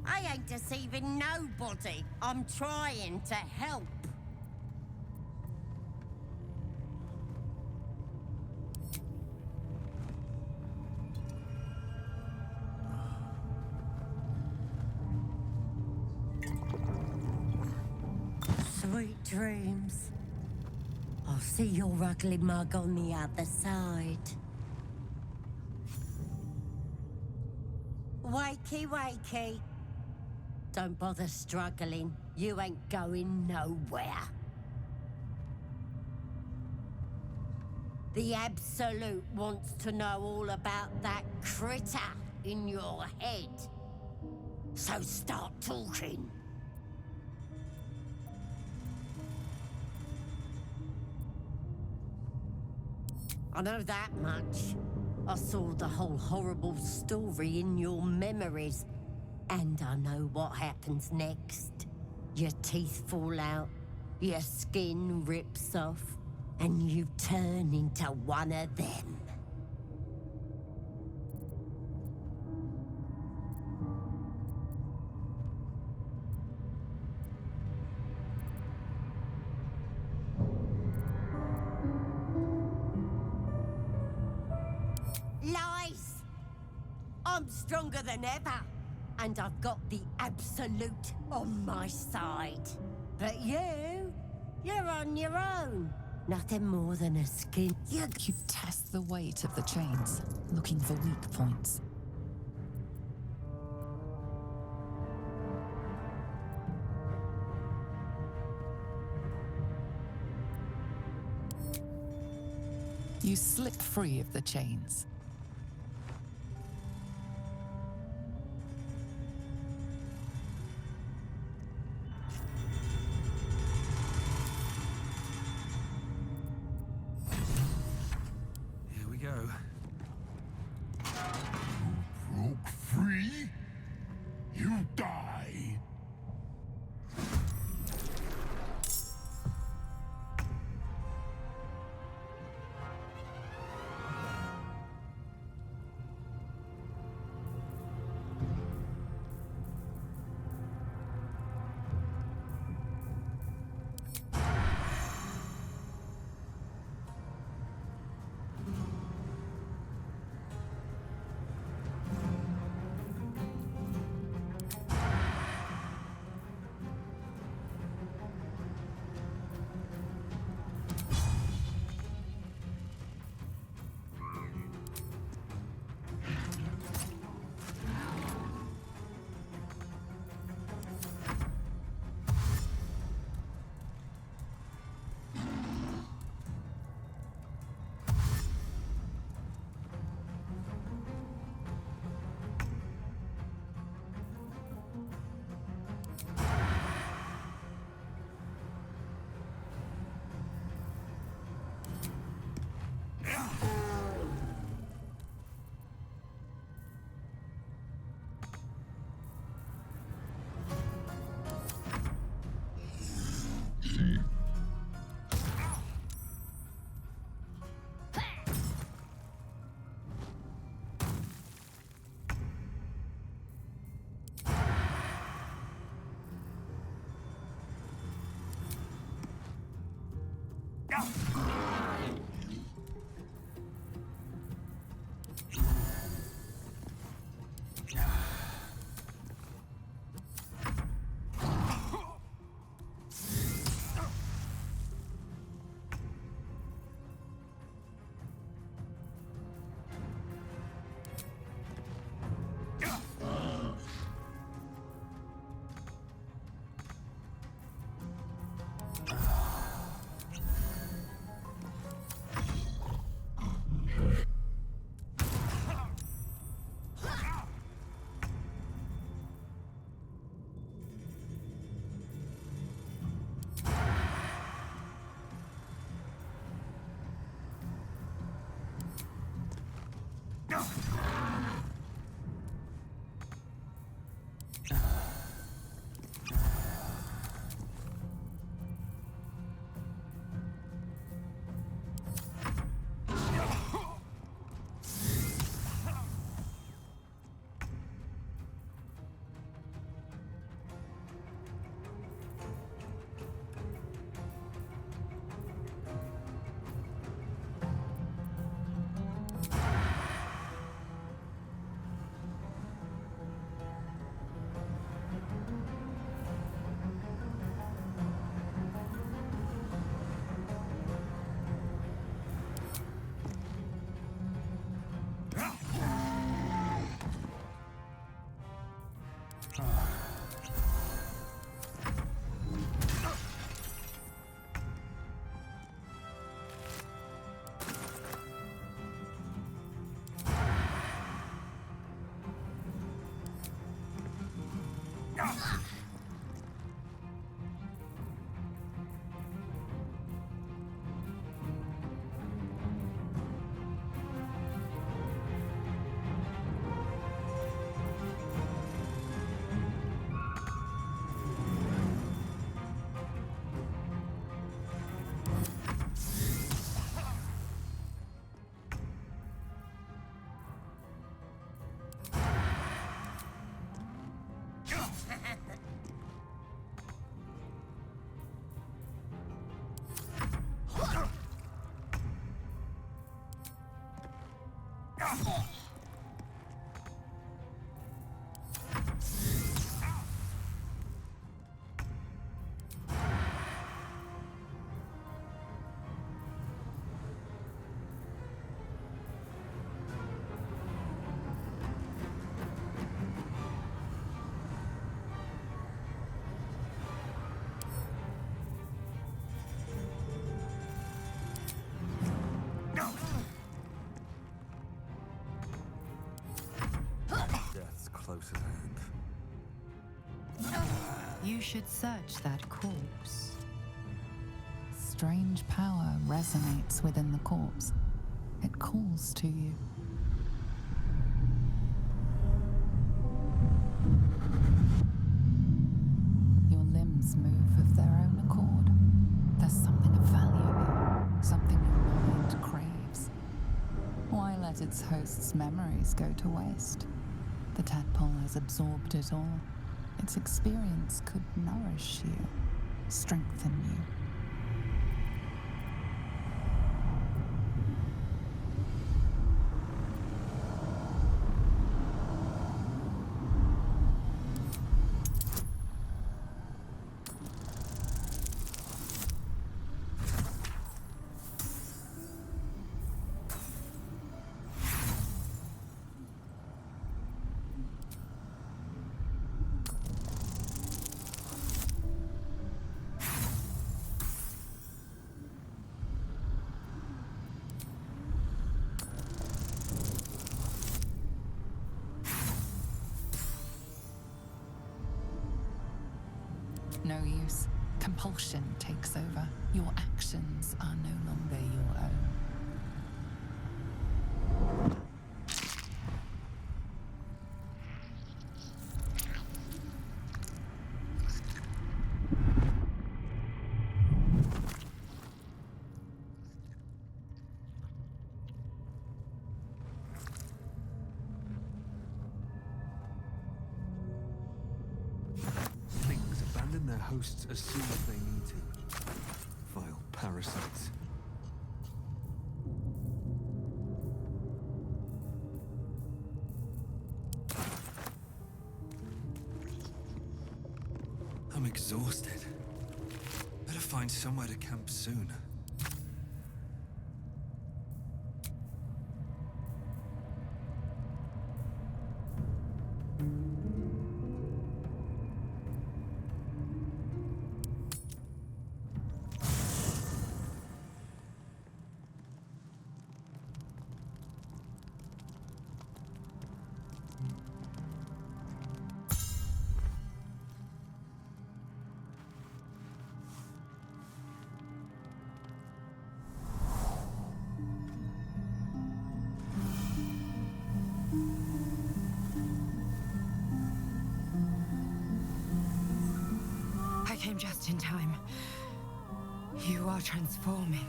I ain't deceiving nobody. I'm trying to help. Sweet dreams. I'll see your ugly mug on the other side. Wakey, wakey. Don't bother struggling. You ain't going nowhere. The Absolute wants to know all about that critter in your head. So start talking. I know that much. I saw the whole horrible story in your memories. And I know what happens next. Your teeth fall out, your skin rips off, and you turn into one of them. Lies! I'm stronger than ever. And I've got the Absolute on my side. But you're on your own. Nothing more than a skin. You test the weight of the chains, looking for weak points. You slip free of the chains. Go. Broke free? You die. Death's close at hand. You should search that corpse. Strange power resonates within the corpse. It calls to you. Your limbs move of their own accord. There's something of value here, something your mind craves. Why let its host's memories go to waste? The tadpole has absorbed it all. Its experience could nourish you, strengthen you. No use. Compulsion takes over. Your actions are no longer your own. Things abandon their hosts as soon as they need to. Vile parasites. exhausted. Better find somewhere to camp soon. I came just in time. You are transforming.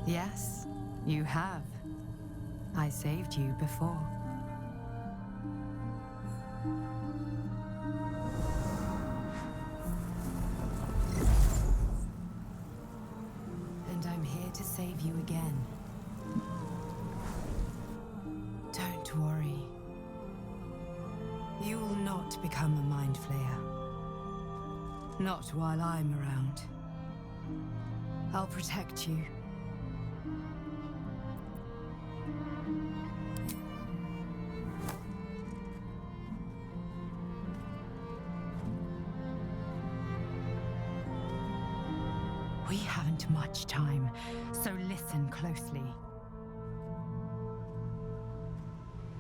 Yes, you have. I saved you before. And I'm here to save you again. Don't worry. You will not become a mind flayer. Not while I'm around. I'll protect you. We haven't much time, so listen closely.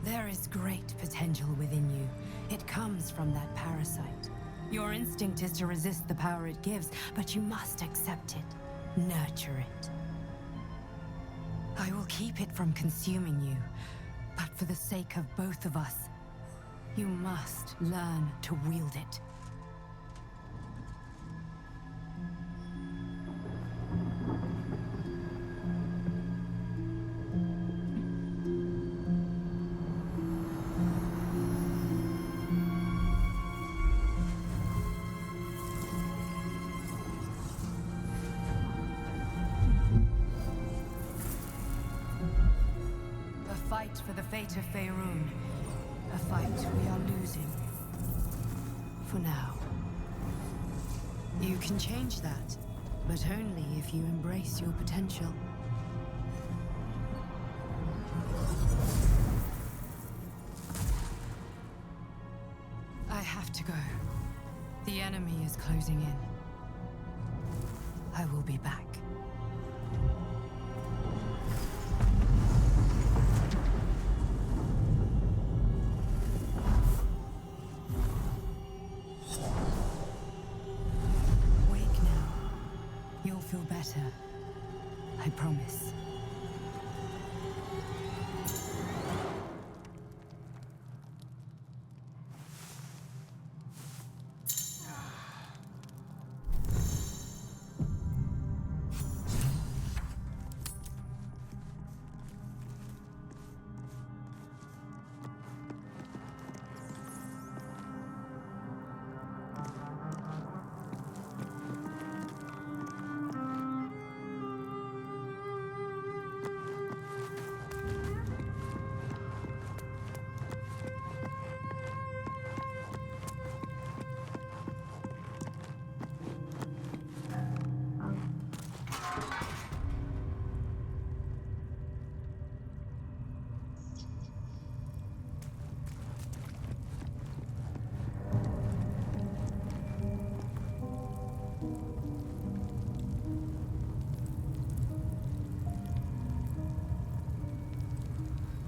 There is great potential within you. It comes from that parasite. Your instinct is to resist the power it gives, but you must accept it, nurture it. I will keep it from consuming you, but for the sake of both of us, you must learn to wield it. For the fate of Faerun. A fight we are losing. For now. You can change that, but only if you embrace your potential. I have to go. The enemy is closing in. I will be back. Feel better. I promise.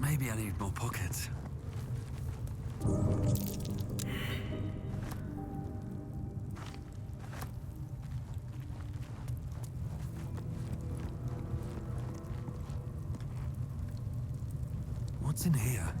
Maybe I need more pockets. What's in here?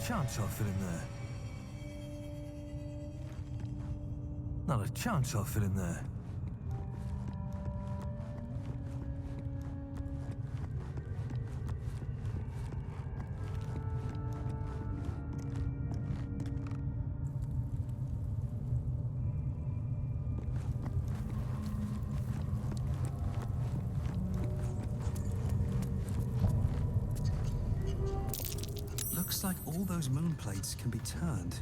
chance I'll fit in there. Not a chance I'll fit in there. Looks like all those moon plates can be turned.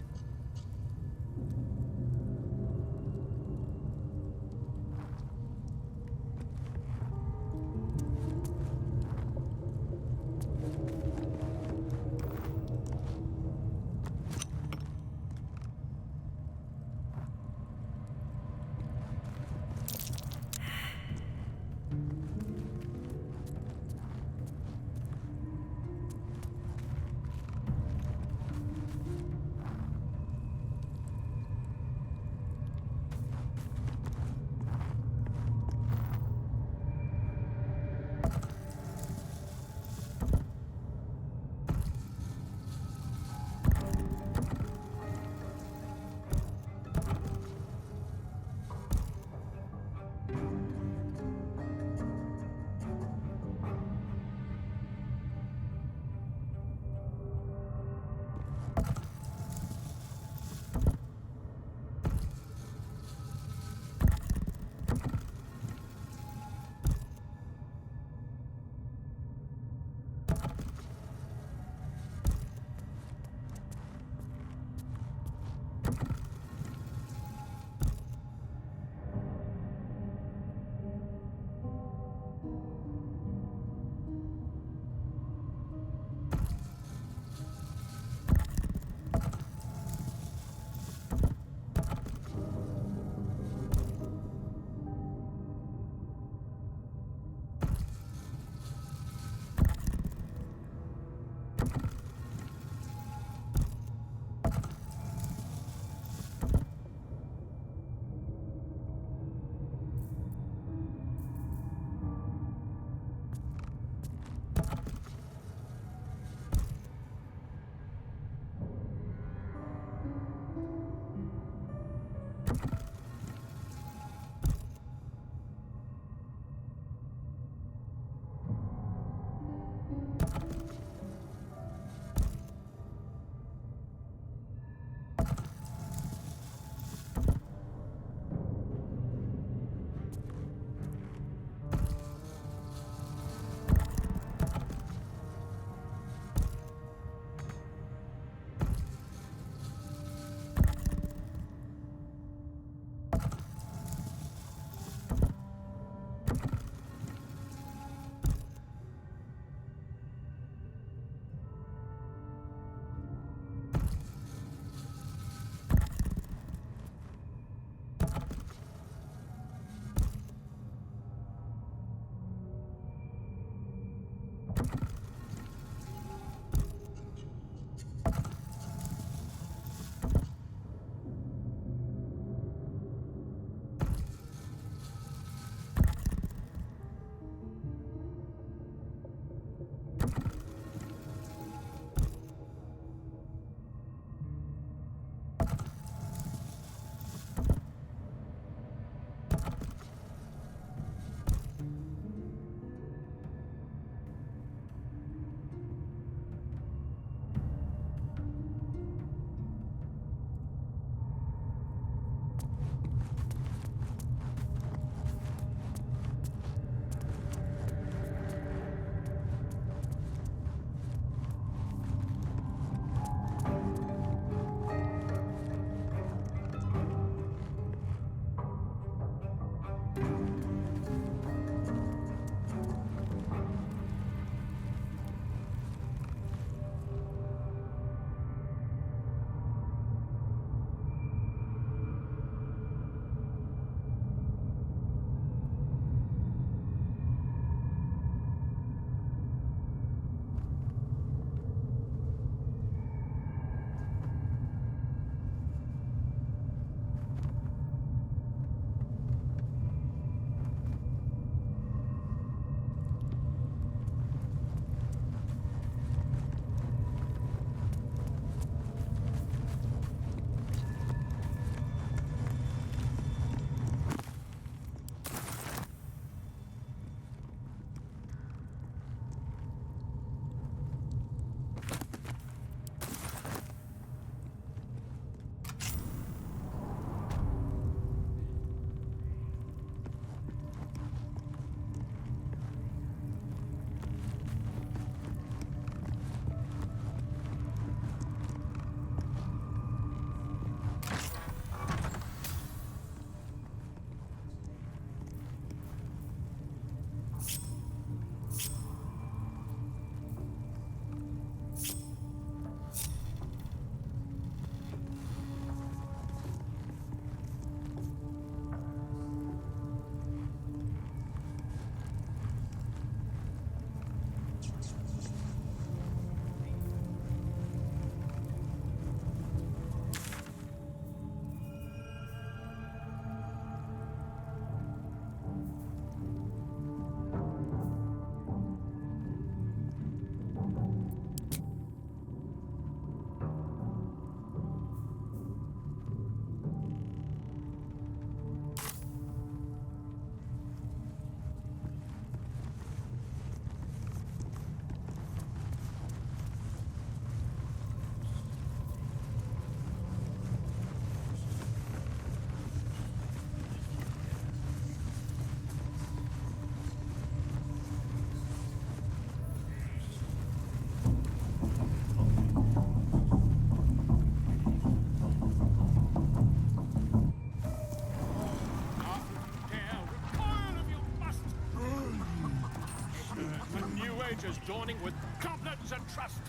age is dawning with goblins and trust.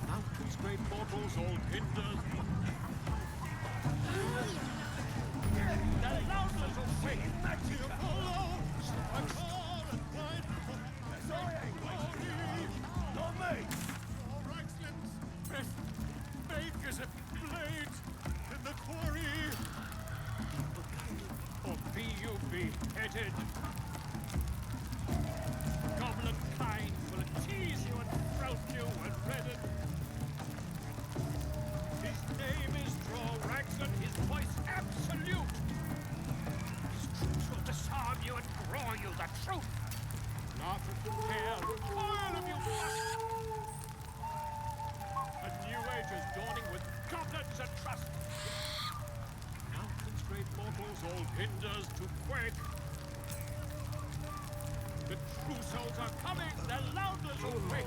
Mountains, great mortals, all hinders. The loudness of faith, magic, follow. Not me! Your excellence, best make as a blade in the quarry. Or be you beheaded. Goblin kind will tease you and throat you and redden. His name is Raxlin, his voice absolute. His troops will disarm you and draw you the truth. Laugh at the tale, recoil if you must. A new age is dawning with goblins and trust. Mountains, great mortals, all hinders to quake. The true souls are coming, the loudness awake.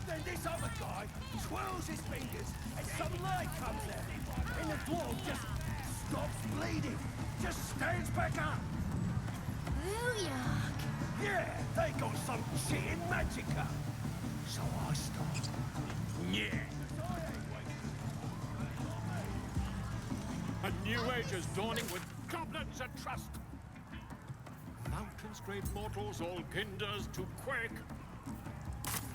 Then this other guy twirls his fingers and some light comes out. And the dwarf just stops bleeding. Just stands back up. Booyah! Yeah, they got some cheating magicka. So I start. Yeah. A new age is dawning with goblins and trust. Mountains, great mortals, all hinders to quake.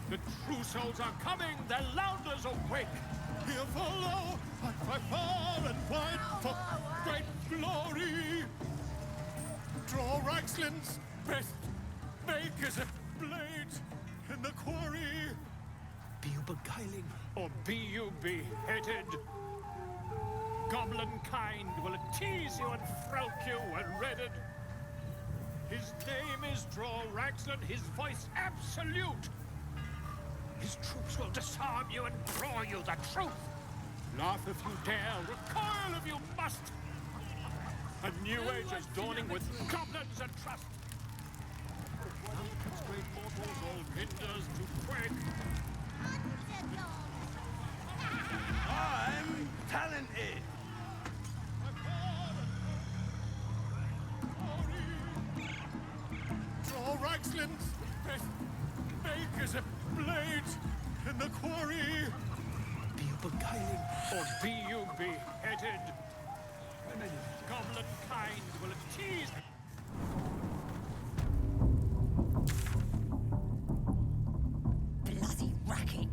The true souls are coming, their loudness awake. Here follow, by far and wide, for great glory. Draw Raxlin's best, make as a blade in the quarry. Be you beguiling, or be you beheaded. Goblin kind will tease you and throat you and redden. His name is Draw Raxlin, his voice absolute. His troops will disarm you and draw you the truth. Laugh if you dare, recoil if you must. A new age is dawning with goblins and trust. Mountains, great mortals, all hinders to quake. I'm talented. Draw Raxlin's best make as a blade in the quarry. Be you beguiling, or be you beheaded. Goblin kind will tease. bloody racket.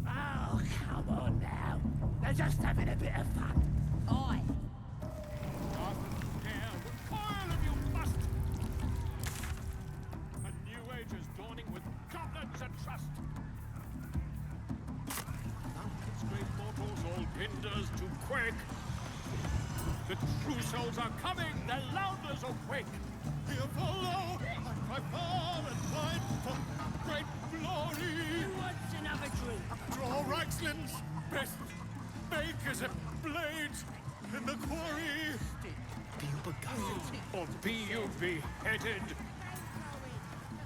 Oh, come on now. They're just having a bit of fun. Oi! Recoil if you must. A new age is dawning with goblins and trust. Mountains, great mortals, all hinders to quake. The true souls are coming, their loudness awake. Here follow, by far and wide, for great glory. Who wants another drink? Draw Raxlin's best, make as a blade in the quarry. Be you beguiled, or be you beheaded.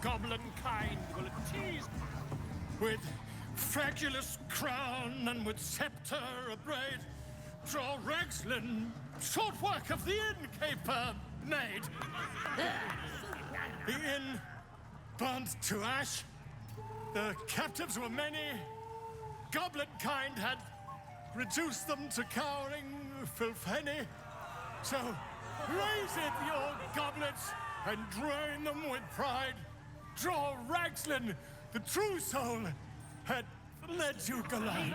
Goblin kind will tease with fragulous crown and with scepter abraid. Draw Raxlin, short work of the innkeeper made. The inn burnt to ash. The captives were many. Goblin kind had reduced them to cowering filfenny. So raise it, your goblets, and drain them with pride. Draw Raxlin, the true soul, had led you glide.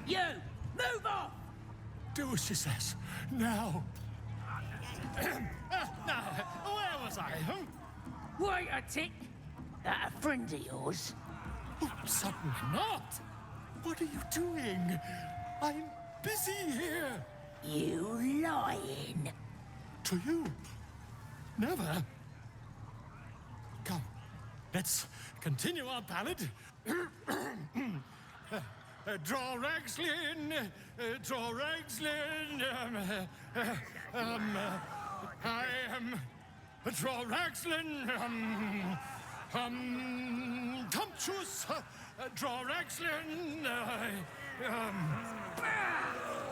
You! Move off! Do as she says, now. Now, where was I? Wait a tick. That a friend of yours? Certainly not. What are you doing? I'm busy here. You lying. To you? Never. Come, let's continue our ballad. Draw Ragslin, I am Draw Ragslin, Tumptuous, Draw Ragslin,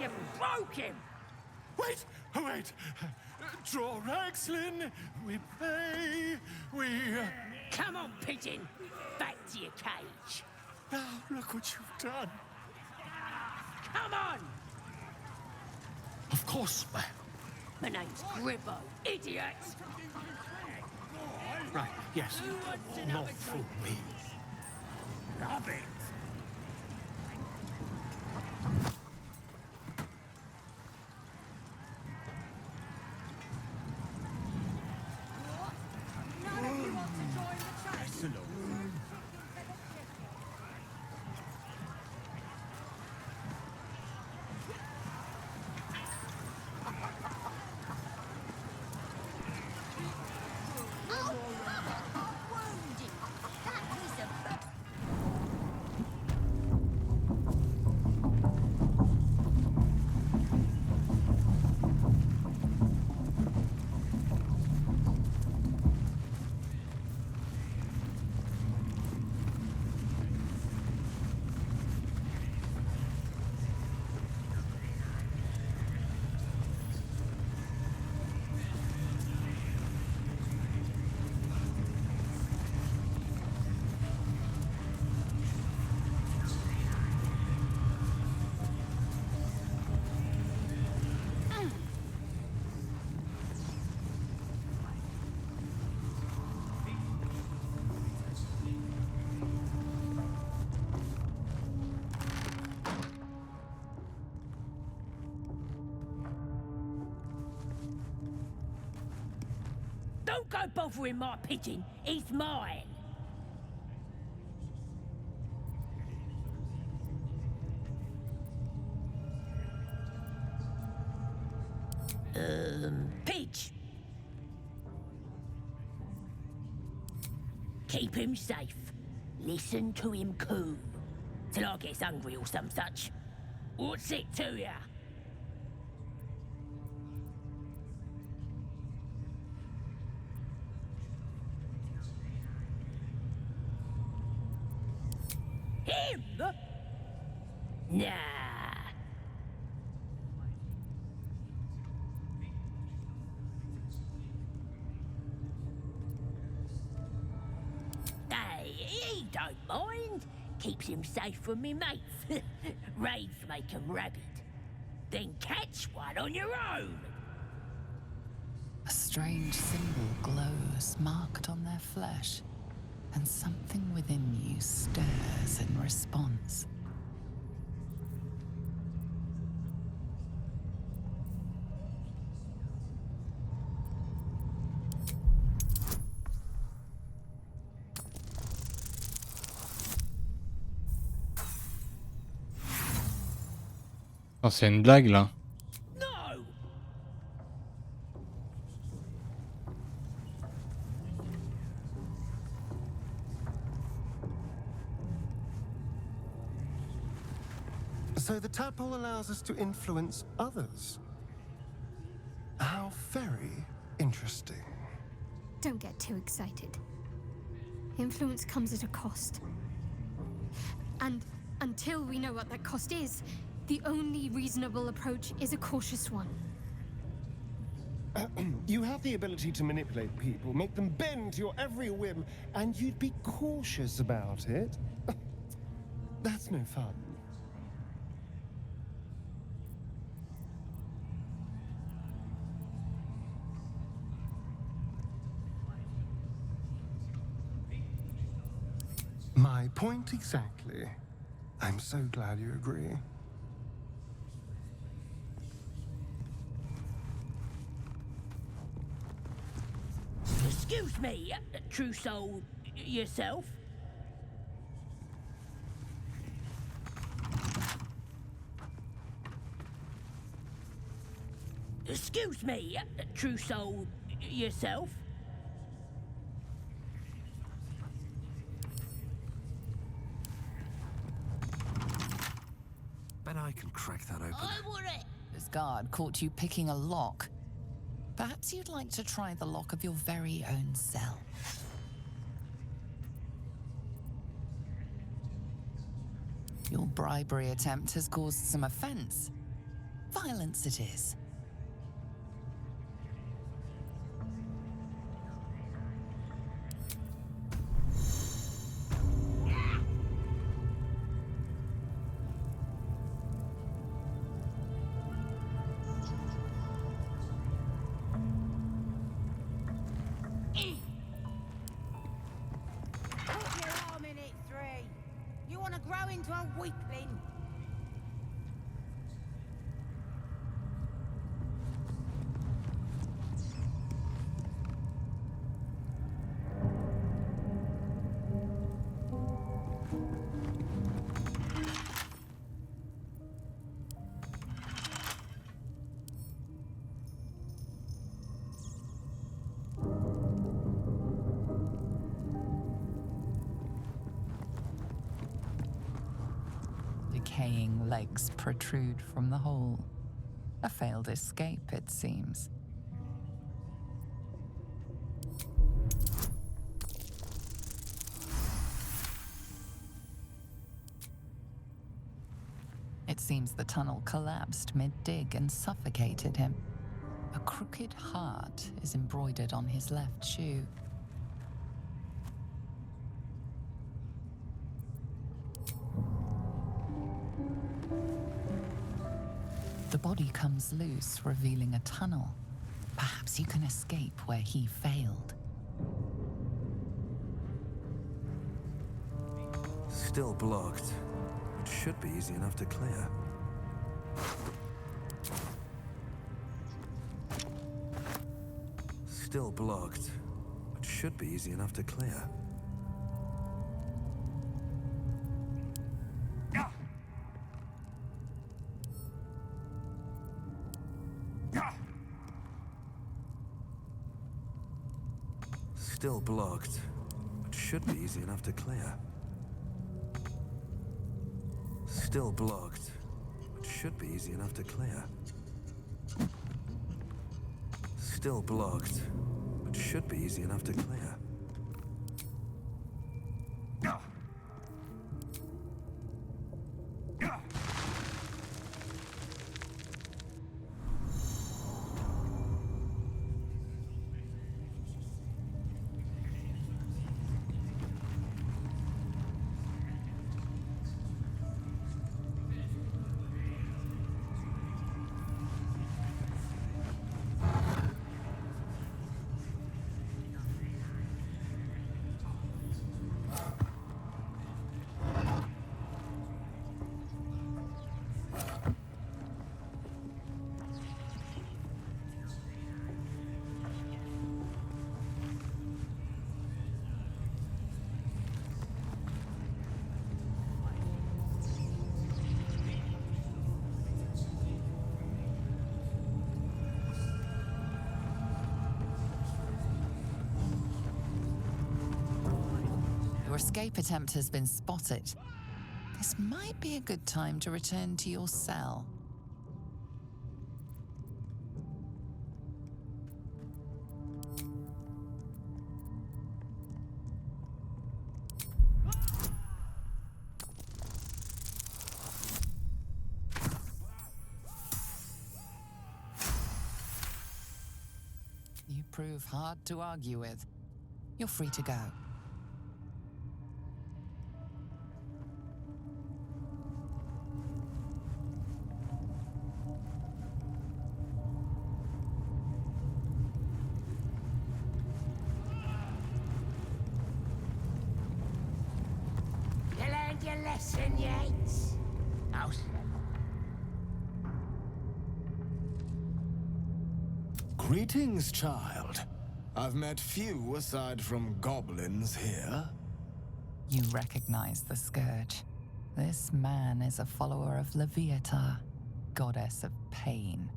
You broke him. Wait, wait. Draw Ragslin, we play, we... Come on, pigeon. Back to your cage. Now, look what you've done. Come on. Of course, My name's Gribbo, idiot. Right, yes. Not for me. Love it. None of you want to join the chase. Don't go bothering my pigeon. He's mine. Pidge. Keep him safe. Listen to him coo. Till I gets hungry or some such. What's it to ya? Him? Nah. Hey, he don't mind. Keeps him safe from me mates. Raids make 'em rabid. Then catch one on your own. A strange symbol glows, marked on their flesh, and something within you stirs in response. Oh, c'est une blague là. No! So the tadpole allows us to influence others. How very interesting. Don't get too excited. Influence comes at a cost. And until we know what that cost is, the only reasonable approach is a cautious one. You have the ability to manipulate people, make them bend to your every whim, and you'd be cautious about it. That's no fun. My point exactly. I'm so glad you agree. Excuse me, true soul, yourself? Excuse me, true soul, yourself? Bet I can crack that open. I would it. This guard caught you picking a lock. Perhaps you'd like to try the lock of your very own cell. Your bribery attempt has caused some offense. Violence it is. Put your arm in it, Three. You want to grow into a weakling? Decaying legs protrude from the hole. A failed escape, it seems. It seems the tunnel collapsed mid-dig and suffocated him. A crooked heart is embroidered on his left shoe. The body comes loose, revealing a tunnel. Perhaps you can escape where he failed. Still blocked. It should be easy enough to clear. Still blocked. It should be easy enough to clear. Still blocked. It should be easy enough to clear. Still blocked. It should be easy enough to clear. Still blocked. It should be easy enough to clear. Your escape attempt has been spotted. This might be a good time to return to your cell. You prove hard to argue with. You're free to go. You learned your lesson yet? Oh, Greetings, child. I've met few aside from goblins here. You recognize the scourge. This man is a follower of Leviatha, goddess of pain.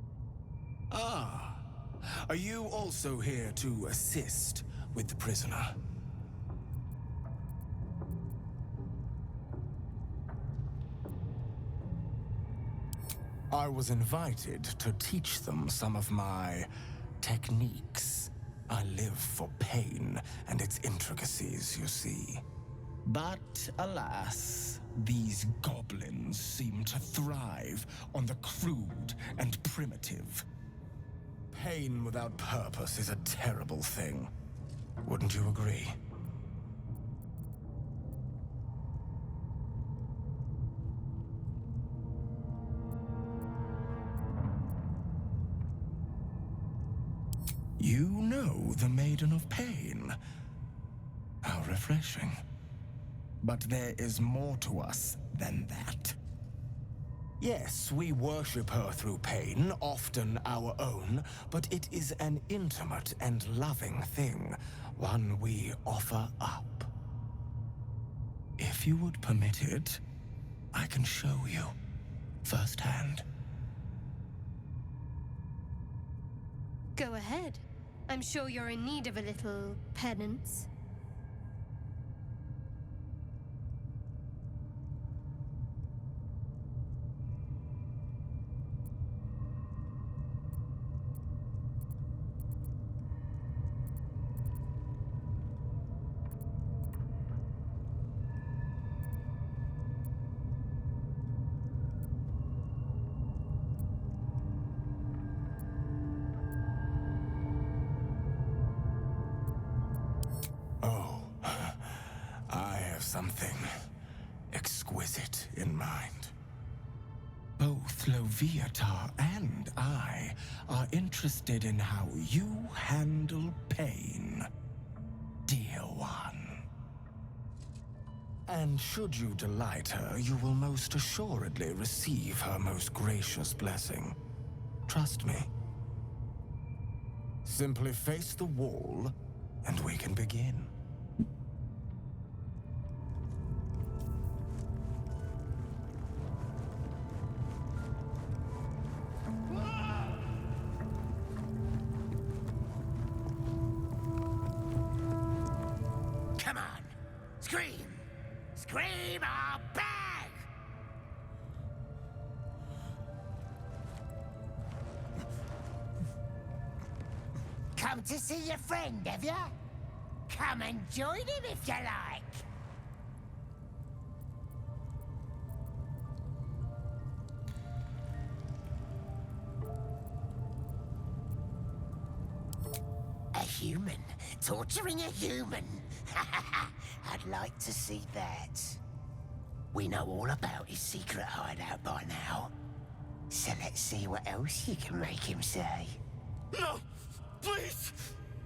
Ah, are you also here to assist with the prisoner? I was invited to teach them some of my techniques. I live for pain and its intricacies, you see. But alas, these goblins seem to thrive on the crude and primitive. Pain without purpose is a terrible thing. Wouldn't you agree? You know the Maiden of Pain. How refreshing. But there is more to us than that. Yes, we worship her through pain, often our own, but it is an intimate and loving thing, one we offer up. If you would permit it, I can show you firsthand. Go ahead. I'm sure you're in need of a little penance. Oh, I have something exquisite in mind. Both Loviatar and I are interested in how you handle pain, dear one. And should you delight her, you will most assuredly receive her most gracious blessing. Trust me. Simply face the wall, and we can begin. Come on! Scream! Scream or beg! Come to see your friend, have ya? Come and join him if you like. A human torturing a human. I'd like to see that. We know all about his secret hideout by now. So let's see what else you can make him say. No! Please!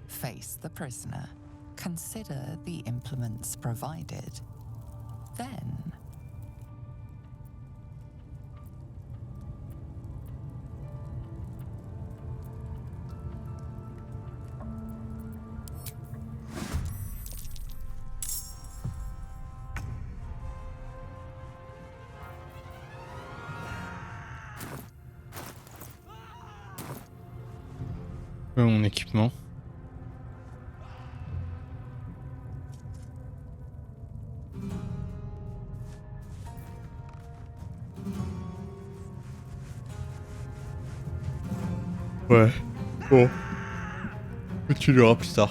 Face the prisoner. Consider the implements provided. Then, mon équipement. Ouais. Bon. On continuera plus tard.